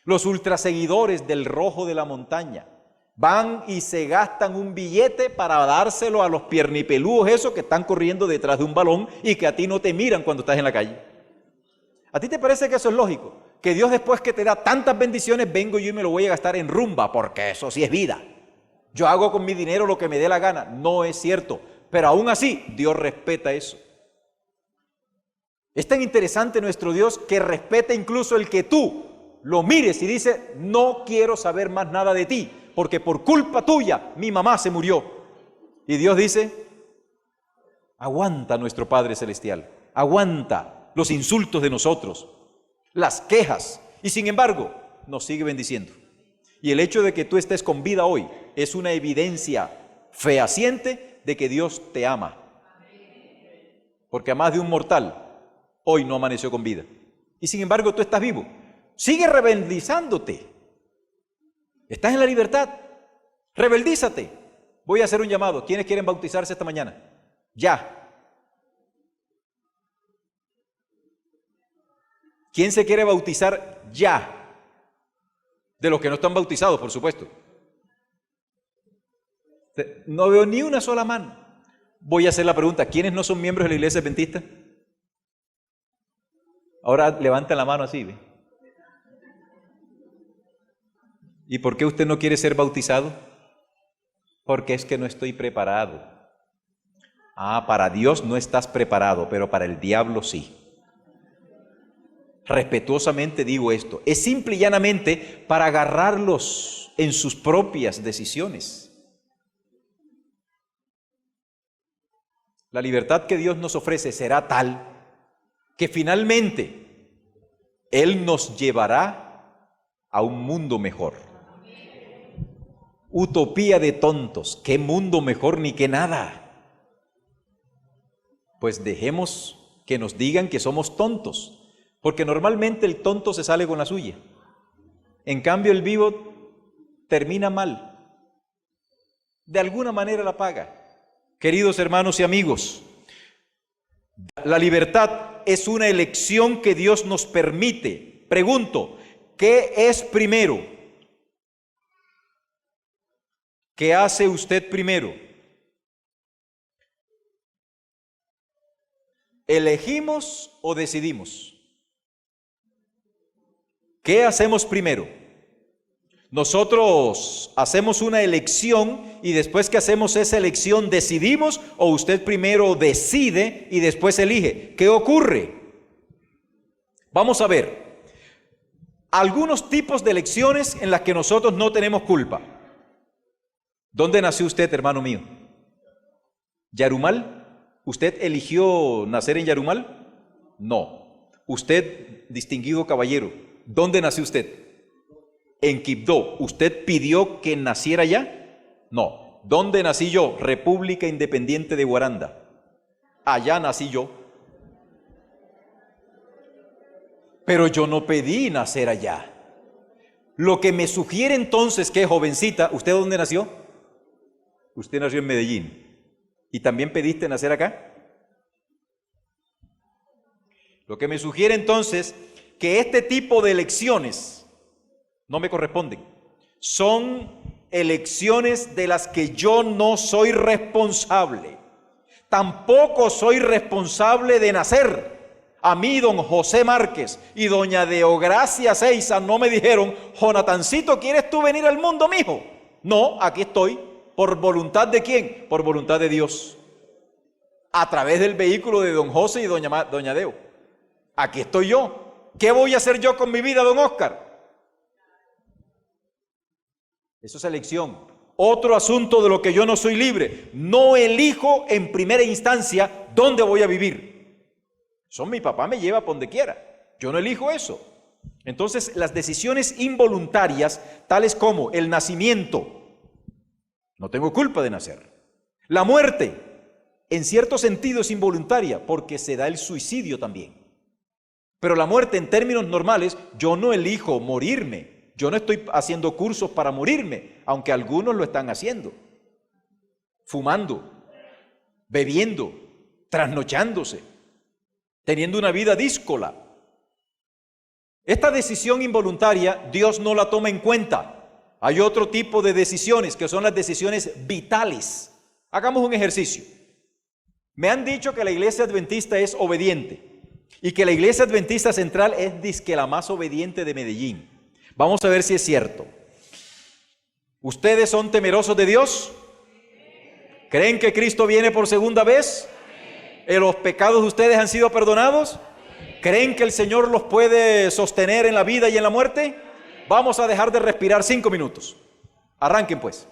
los ultraseguidores del Rojo de la Montaña, van y se gastan un billete para dárselo a los piernipeludos esos que están corriendo detrás de un balón y que a ti no te miran cuando estás en la calle. ¿A ti te parece que eso es lógico? Que Dios, después que te da tantas bendiciones, vengo yo y me lo voy a gastar en rumba, porque eso sí es vida. Yo hago con mi dinero lo que me dé la gana. No es cierto, pero aún así Dios respeta eso. Es tan interesante nuestro Dios que respeta incluso el que tú lo mires y dice: no quiero saber más nada de ti, porque por culpa tuya mi mamá se murió. Y Dios dice: aguanta, nuestro Padre Celestial, aguanta los insultos de nosotros, las quejas, y sin embargo nos sigue bendiciendo. Y el hecho de que tú estés con vida hoy es una evidencia fehaciente de que Dios te ama, porque a más de un mortal hoy no amaneció con vida, y sin embargo tú estás vivo. Sigue rebeldizándote, estás en la libertad, rebeldízate. Voy a hacer un llamado. ¿Quiénes quieren bautizarse esta mañana? Ya. ¿Quién se quiere bautizar ya? De los que no están bautizados, por supuesto. No veo ni una sola mano. Voy a hacer la pregunta: ¿quiénes no son miembros de la iglesia adventista? Ahora levanten la mano así, ¿ve? ¿Y por qué usted no quiere ser bautizado? Porque es que no estoy preparado. Para Dios no estás preparado, pero para el diablo sí. Respetuosamente digo esto, es simple y llanamente para agarrarlos en sus propias decisiones. La libertad que Dios nos ofrece será tal que finalmente Él nos llevará a un mundo mejor. Utopía de tontos, ¿qué mundo mejor ni qué nada? Pues dejemos que nos digan que somos tontos, porque normalmente el tonto se sale con la suya. En cambio el vivo termina mal, de alguna manera la paga. Queridos hermanos y amigos, la libertad es una elección que Dios nos permite. Pregunto, ¿qué es primero? ¿Qué hace usted primero? ¿Elegimos o decidimos? ¿Qué hacemos primero? ¿Nosotros hacemos una elección y después que hacemos esa elección decidimos, o usted primero decide y después elige? ¿Qué ocurre? Vamos a ver. algunos tipos de elecciones en las que nosotros no tenemos culpa. ¿Dónde nació usted, hermano mío? ¿Yarumal? ¿Usted eligió nacer en Yarumal? No. Usted, distinguido caballero, ¿dónde nació usted? En Quibdó. ¿Usted pidió que naciera allá? No. ¿Dónde nací yo? República Independiente de Guaranda. Allá nací yo. Pero yo no pedí nacer allá. Lo que me sugiere entonces que, jovencita, ¿usted dónde nació? Usted nació en Medellín. ¿Y también pediste nacer acá? Lo que me sugiere entonces que este tipo de elecciones no me corresponden. Son elecciones de las que yo no soy responsable. Tampoco soy responsable de nacer. A mí, don José Márquez y doña Deogracia Seiza no me dijeron, Jonatancito, ¿quieres tú venir al mundo, mijo? No, aquí estoy. ¿Por voluntad de quién? Por voluntad de Dios. A través del vehículo de don José y doña Deo. Aquí estoy yo. ¿Qué voy a hacer yo con mi vida, don Oscar? Eso es elección. Otro asunto de lo que yo no soy libre. No elijo en primera instancia dónde voy a vivir. Mi papá me lleva por donde quiera. Yo no elijo eso. Entonces, las decisiones involuntarias, tales como el nacimiento, no tengo culpa de nacer. La muerte, en cierto sentido es involuntaria, porque se da el suicidio también. Pero la muerte, en términos normales, yo no elijo morirme. Yo no estoy haciendo cursos para morirme, aunque algunos lo están haciendo. Fumando, bebiendo, trasnochándose, teniendo una vida díscola. Esta decisión involuntaria, Dios no la toma en cuenta. Hay otro tipo de decisiones, que son las decisiones vitales. Hagamos un ejercicio. Me han dicho que la iglesia adventista es obediente y que la iglesia adventista central es dizque la más obediente de Medellín. Vamos a ver si es cierto. ¿Ustedes son temerosos de Dios? ¿Creen que Cristo viene por segunda vez? ¿Los pecados de ustedes han sido perdonados? ¿Creen que el Señor los puede sostener en la vida y en la muerte? Vamos a dejar de respirar 5 minutos. Arranquen pues.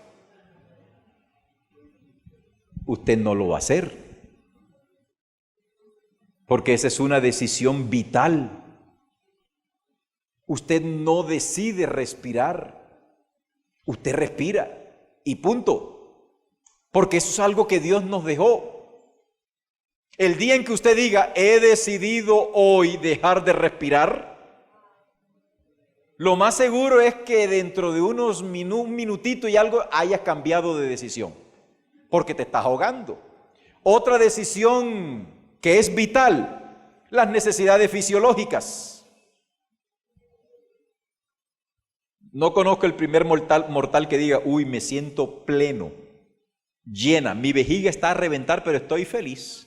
Usted no lo va a hacer, porque esa es una decisión vital. Usted no decide respirar, usted respira y punto, porque eso es algo que Dios nos dejó. El día en que usted diga, he decidido hoy dejar de respirar, lo más seguro es que dentro de un minutito y algo hayas cambiado de decisión, porque te estás ahogando. Otra decisión que es vital, las necesidades fisiológicas. No conozco el primer mortal que diga, uy, me siento pleno, llena, mi vejiga está a reventar, pero estoy feliz.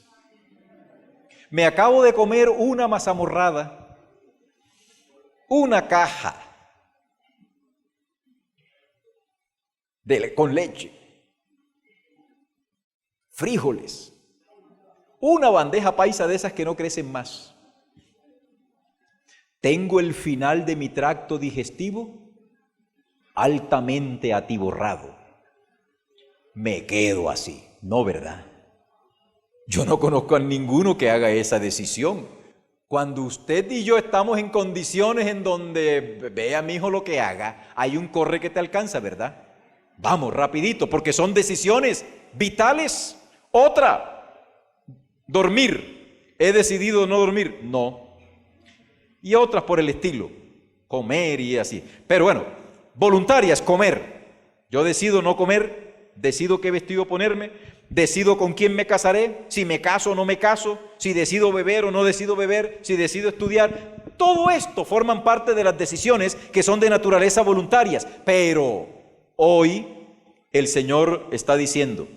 Me acabo de comer una mazamorrada, una caja con leche, frijoles, una bandeja paisa de esas que no crecen más. Tengo el final de mi tracto digestivo altamente atiborrado. Me quedo así, ¿no, verdad? Yo no conozco a ninguno que haga esa decisión. Cuando usted y yo estamos en condiciones en donde, vea mi hijo lo que haga, hay un corre que te alcanza, ¿verdad? Vamos, rapidito, porque son decisiones vitales. Otra, dormir. ¿He decidido no dormir? No. Y otras por el estilo, comer y así. Pero bueno, voluntarias, comer. Yo decido no comer, decido qué vestido ponerme, decido con quién me casaré, si me caso o no me caso, si decido beber o no decido beber, si decido estudiar. Todo esto forman parte de las decisiones que son de naturaleza voluntarias. Pero hoy el Señor está diciendo,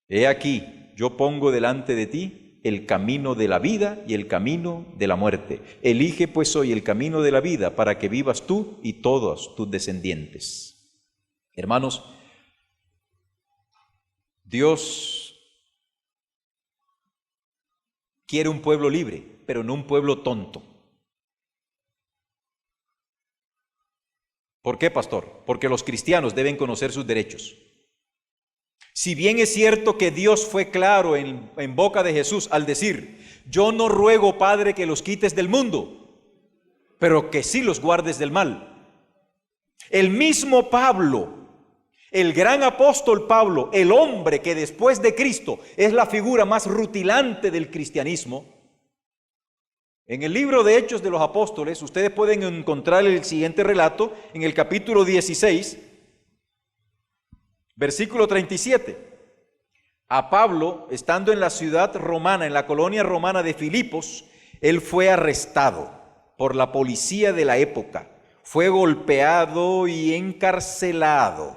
he aquí, yo pongo delante de ti el camino de la vida y el camino de la muerte. Elige pues hoy el camino de la vida para que vivas tú y todos tus descendientes. Hermanos, Dios quiere un pueblo libre, pero no un pueblo tonto. ¿Por qué, pastor? Porque los cristianos deben conocer sus derechos. Si bien es cierto que Dios fue claro en boca de Jesús al decir: yo no ruego, Padre, que los quites del mundo, pero que sí los guardes del mal. El mismo Pablo, el gran apóstol Pablo, el hombre que después de Cristo es la figura más rutilante del cristianismo, en el libro de Hechos de los Apóstoles, ustedes pueden encontrar el siguiente relato en el capítulo 16, versículo 37. A Pablo, estando en la ciudad romana, en la colonia romana de Filipos, él fue arrestado por la policía de la época, fue golpeado y encarcelado.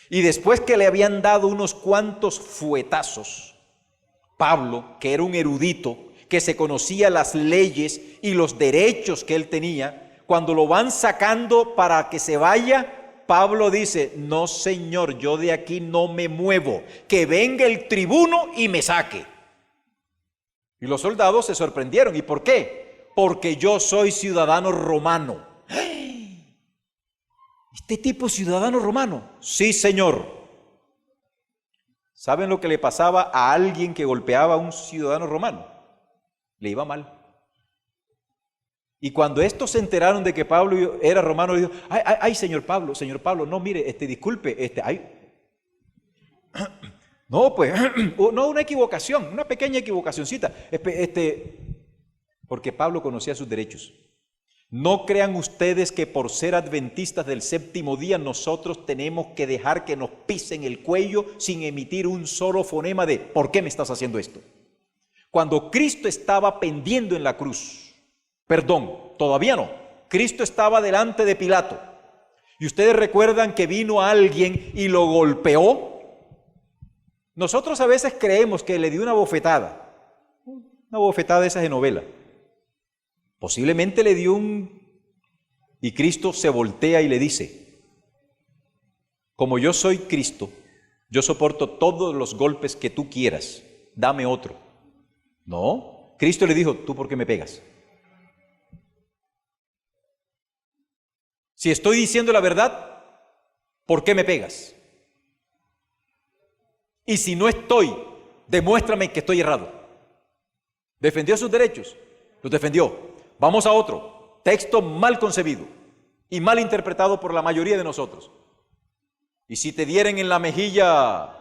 Y después que le habían dado unos cuantos fuetazos, Pablo, que era un erudito, que se conocía las leyes y los derechos que él tenía, cuando lo van sacando para que se vaya, Pablo dice: no, Señor, yo de aquí no me muevo, que venga el tribuno y me saque. Y los soldados se sorprendieron. ¿Y por qué? Porque yo soy ciudadano romano. ¿Este tipo es ciudadano romano? Sí, Señor. ¿Saben lo que le pasaba a alguien que golpeaba a un ciudadano romano? Le iba mal. Y cuando estos se enteraron de que Pablo era romano, le dijo: ay, señor Pablo, no, mire, disculpe, no, pues, no, una equivocación, una pequeña equivocacioncita, porque Pablo conocía sus derechos. No crean ustedes que por ser adventistas del séptimo día nosotros tenemos que dejar que nos pisen el cuello sin emitir un solo fonema de ¿por qué me estás haciendo esto? Cuando Cristo estaba pendiendo en la cruz, todavía no, Cristo estaba delante de Pilato, y ustedes recuerdan que vino alguien y lo golpeó. Nosotros a veces creemos que le dio una bofetada esas de novela. Posiblemente le dio y Cristo se voltea y le dice: como yo soy Cristo, yo soporto todos los golpes que tú quieras, dame otro. No, Cristo le dijo: ¿tú por qué me pegas? Si estoy diciendo la verdad, ¿por qué me pegas? Y si no estoy, demuéstrame que estoy errado. ¿Defendió sus derechos? Los defendió. Vamos a otro texto mal concebido y mal interpretado por la mayoría de nosotros. Y si te dieren en la mejilla,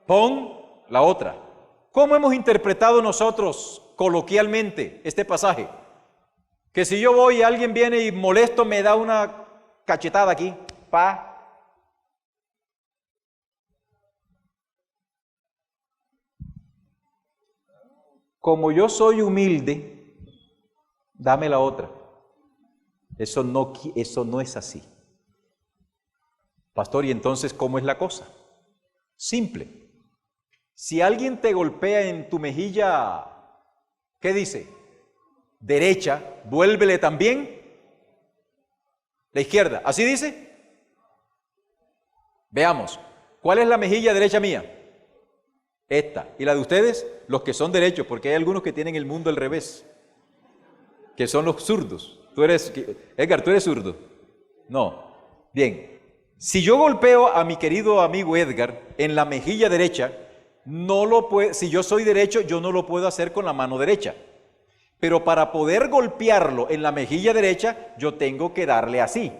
pon la otra. ¿Cómo hemos interpretado nosotros coloquialmente este pasaje? Que si yo voy y alguien viene y molesto, me da una cachetada aquí, Como yo soy humilde, dame la otra. Eso no es así. Pastor, ¿y entonces cómo es la cosa? Simple. Si alguien te golpea en tu mejilla, ¿qué dice? Derecha, vuélvele también la izquierda. ¿Así dice? Veamos. ¿Cuál es la mejilla derecha mía? Esta. ¿Y la de ustedes? Los que son derechos, porque hay algunos que tienen el mundo al revés, que son los zurdos. Edgar, ¿tú eres zurdo? No. Bien. Si yo golpeo a mi querido amigo Edgar en la mejilla derecha, si yo soy derecho, yo no lo puedo hacer con la mano derecha. Pero para poder golpearlo en la mejilla derecha, yo tengo que darle así.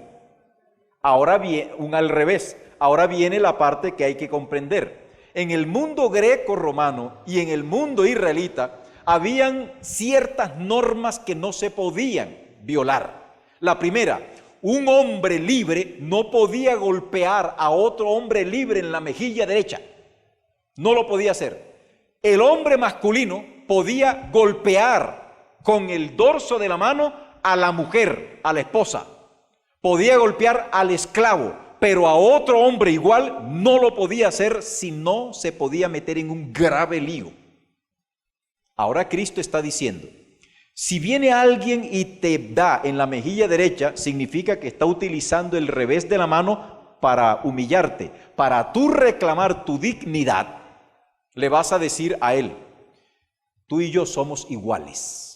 Ahora viene al revés. Ahora viene la parte que hay que comprender. En el mundo greco-romano y en el mundo israelita, habían ciertas normas que no se podían violar. La primera: un hombre libre no podía golpear a otro hombre libre en la mejilla derecha. No lo podía hacer. El hombre masculino podía golpear con el dorso de la mano a la mujer, a la esposa. Podía golpear al esclavo, pero a otro hombre igual no lo podía hacer, si no se podía meter en un grave lío. Ahora Cristo está diciendo: si viene alguien y te da en la mejilla derecha, significa que está utilizando el revés de la mano para humillarte, para tú reclamar tu dignidad. Le vas a decir a él: tú y yo somos iguales.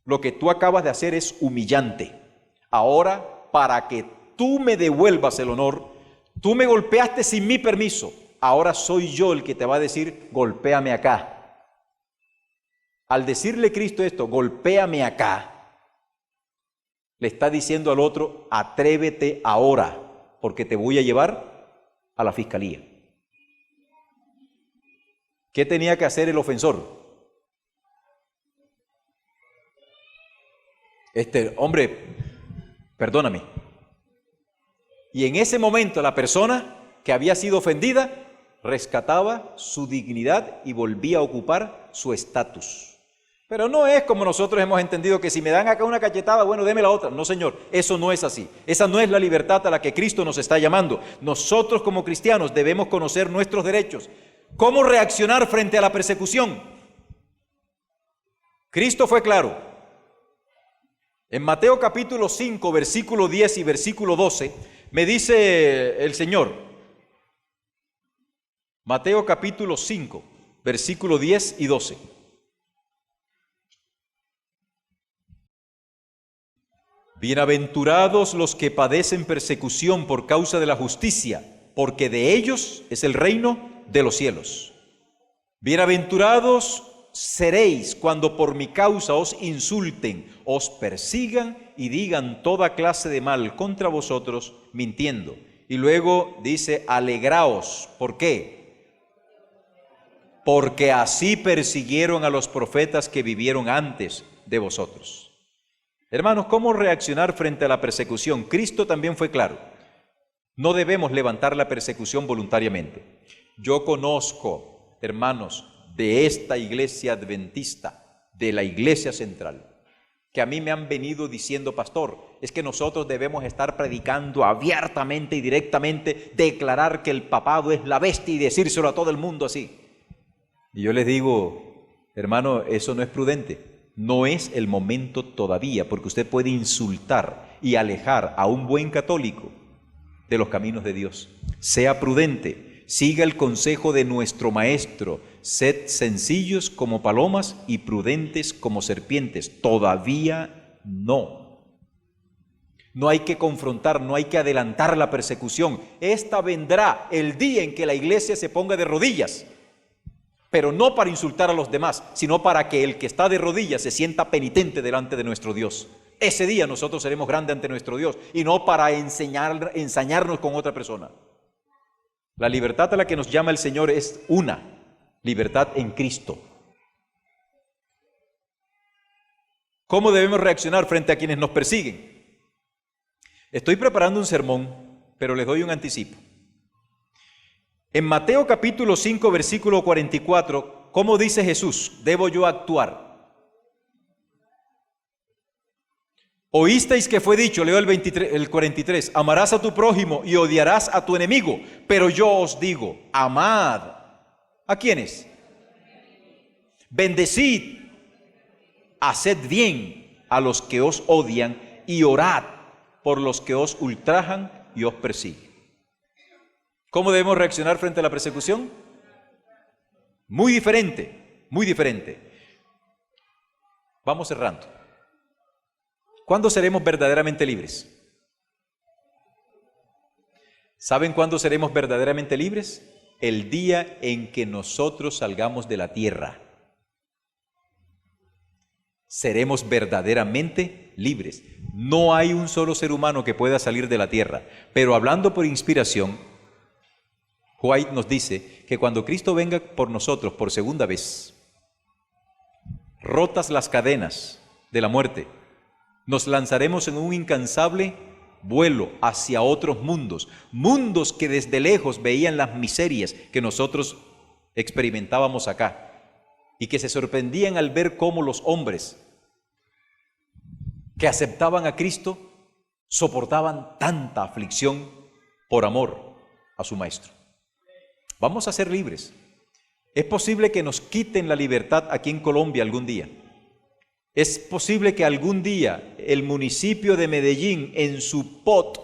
Lo que tú acabas de hacer es humillante. Ahora, para que tú me devuelvas el honor, tú me golpeaste sin mi permiso. Ahora soy yo el que te va a decir, golpéame acá. Al decirle Cristo esto, golpéame acá, le está diciendo al otro, atrévete ahora, porque te voy a llevar a la fiscalía. ¿Qué tenía que hacer el ofensor? Hombre, perdóname. Y en ese momento la persona que había sido ofendida rescataba su dignidad y volvía a ocupar su estatus. Pero no es como nosotros hemos entendido que si me dan acá una cachetada, bueno, deme la otra. No, señor, eso no es así. Esa no es la libertad a la que Cristo nos está llamando. Nosotros como cristianos debemos conocer nuestros derechos. ¿Cómo reaccionar frente a la persecución? Cristo fue claro. En Mateo capítulo 5, versículo 10 y versículo 12, me dice el Señor. Mateo capítulo 5, versículo 10 y 12. Bienaventurados los que padecen persecución por causa de la justicia, porque de ellos es el reino de los cielos. Bienaventurados seréis cuando por mi causa os insulten, os persigan y digan toda clase de mal contra vosotros, mintiendo. Y luego dice, alegraos. ¿Por qué? Porque así persiguieron a los profetas que vivieron antes de vosotros. Hermanos, ¿cómo reaccionar frente a la persecución? Cristo también fue claro. No debemos levantar la persecución voluntariamente. Yo conozco, hermanos, de esta iglesia adventista, de la iglesia central, que a mí me han venido diciendo, pastor, es que nosotros debemos estar predicando abiertamente y directamente, declarar que el papado es la bestia y decírselo a todo el mundo así. Y yo les digo, hermano, eso no es prudente. No es el momento todavía, porque usted puede insultar y alejar a un buen católico de los caminos de Dios. Sea prudente, siga el consejo de nuestro Maestro, sed sencillos como palomas y prudentes como serpientes. Todavía no. No hay que confrontar, no hay que adelantar la persecución. Esta vendrá el día en que la iglesia se ponga de rodillas. Pero no para insultar a los demás, sino para que el que está de rodillas se sienta penitente delante de nuestro Dios. Ese día nosotros seremos grandes ante nuestro Dios, y no para ensañarnos con otra persona. La libertad a la que nos llama el Señor es una, libertad en Cristo. ¿Cómo debemos reaccionar frente a quienes nos persiguen? Estoy preparando un sermón, pero les doy un anticipo. En Mateo capítulo 5, versículo 44, ¿cómo dice Jesús? ¿Debo yo actuar? Oísteis que fue dicho, leo el 43, amarás a tu prójimo y odiarás a tu enemigo, pero yo os digo, amad. ¿A quiénes? Bendecid, haced bien a los que os odian y orad por los que os ultrajan y os persiguen. ¿Cómo debemos reaccionar frente a la persecución? Muy diferente, muy diferente. Vamos cerrando. ¿Cuándo seremos verdaderamente libres? ¿Saben cuándo seremos verdaderamente libres? El día en que nosotros salgamos de la tierra. Seremos verdaderamente libres. No hay un solo ser humano que pueda salir de la tierra, pero hablando por inspiración, White nos dice que cuando Cristo venga por nosotros por segunda vez, rotas las cadenas de la muerte, nos lanzaremos en un incansable vuelo hacia otros mundos, mundos que desde lejos veían las miserias que nosotros experimentábamos acá y que se sorprendían al ver cómo los hombres que aceptaban a Cristo soportaban tanta aflicción por amor a su Maestro. Vamos a ser libres. Es posible que nos quiten la libertad aquí en Colombia algún día. Es posible que algún día el municipio de Medellín en su POT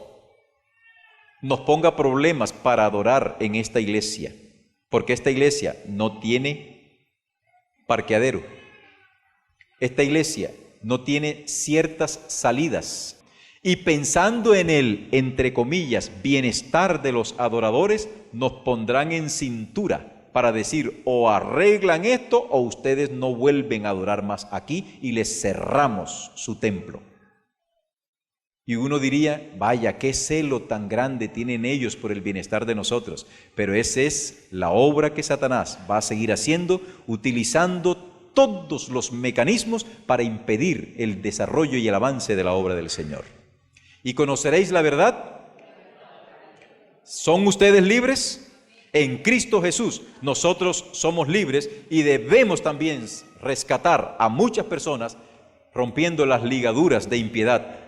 nos ponga problemas para adorar en esta iglesia, porque esta iglesia no tiene parqueadero. Esta iglesia no tiene ciertas salidas Y pensando en el, entre comillas, bienestar de los adoradores, nos pondrán en cintura para decir, o arreglan esto o ustedes no vuelven a adorar más aquí y les cerramos su templo. Y uno diría, vaya, qué celo tan grande tienen ellos por el bienestar de nosotros. Pero esa es la obra que Satanás va a seguir haciendo, utilizando todos los mecanismos para impedir el desarrollo y el avance de la obra del Señor. ¿Y conoceréis la verdad? ¿Son ustedes libres? En Cristo Jesús nosotros somos libres y debemos también rescatar a muchas personas rompiendo las ligaduras de impiedad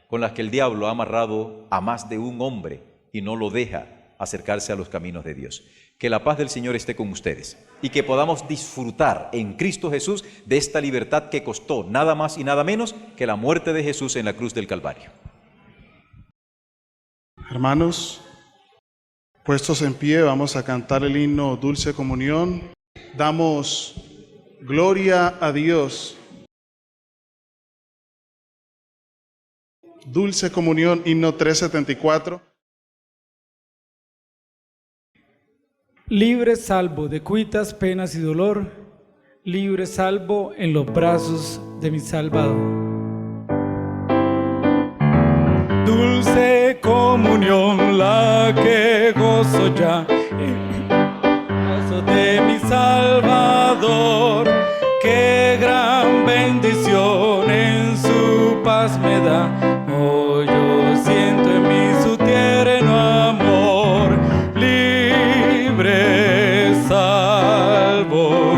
con las que el diablo ha amarrado a más de un hombre y no lo deja acercarse a los caminos de Dios. Que la paz del Señor esté con ustedes y que podamos disfrutar en Cristo Jesús de esta libertad que costó nada más y nada menos que la muerte de Jesús en la cruz del Calvario. Hermanos, puestos en pie, vamos a cantar el himno Dulce Comunión. Damos gloria a Dios. Dulce Comunión, himno 374. Libre salvo de cuitas, penas y dolor, libre salvo en los brazos de mi Salvador. Dulce comunión la que gozo ya en los brazos de mi Salvador, qué gran bendición en su paz me da. Hoy yo siento en mí su tierno amor, libre salvo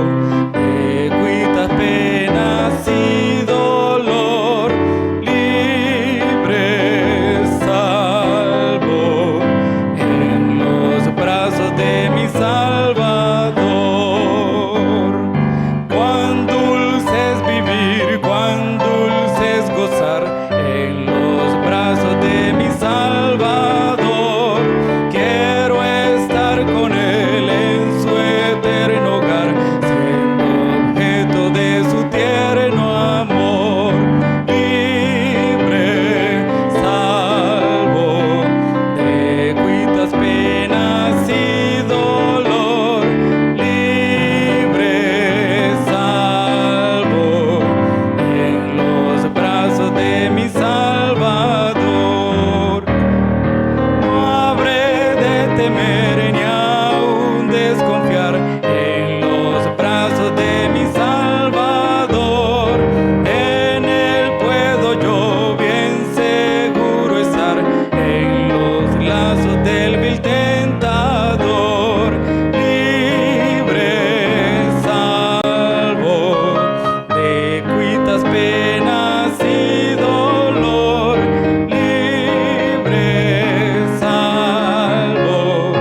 de cuitas, penas y dolor, libre salvo en los brazos de mi Salvador. Cuán dulce es vivir, cuán dulce es gozar en los brazos de mi Salvador. Quiero estar con Él en su eterno hogar, siendo objeto de su tierno amor. Libre, salvo de cuitas, penas y dolor, libre, salvo en los brazos de mi Salvador. No habré de temer ni aún desconfiar en los brazos de mi Salvador. En Él puedo yo bien seguro estar, en los lazos del vil tentador. Libre, salvo de cuitas, penas y dolor, libre, salvo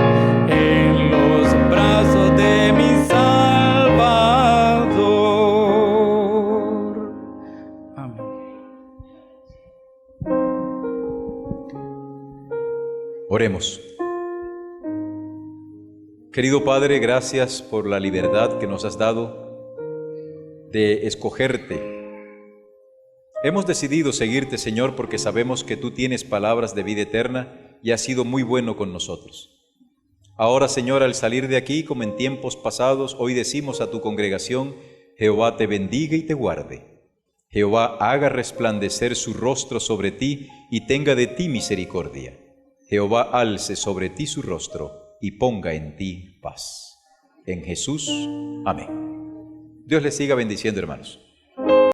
en los brazos de mi Salvador. Amén. Oremos. Querido Padre, gracias por la libertad que nos has dado de escogerte. Hemos decidido seguirte, Señor, porque sabemos que tú tienes palabras de vida eterna y has sido muy bueno con nosotros. Ahora, Señor, al salir de aquí, como en tiempos pasados, hoy decimos a tu congregación, Jehová te bendiga y te guarde. Jehová haga resplandecer su rostro sobre ti y tenga de ti misericordia. Jehová alce sobre ti su rostro y ponga en ti paz. En Jesús, amén. Dios les siga bendiciendo, hermanos.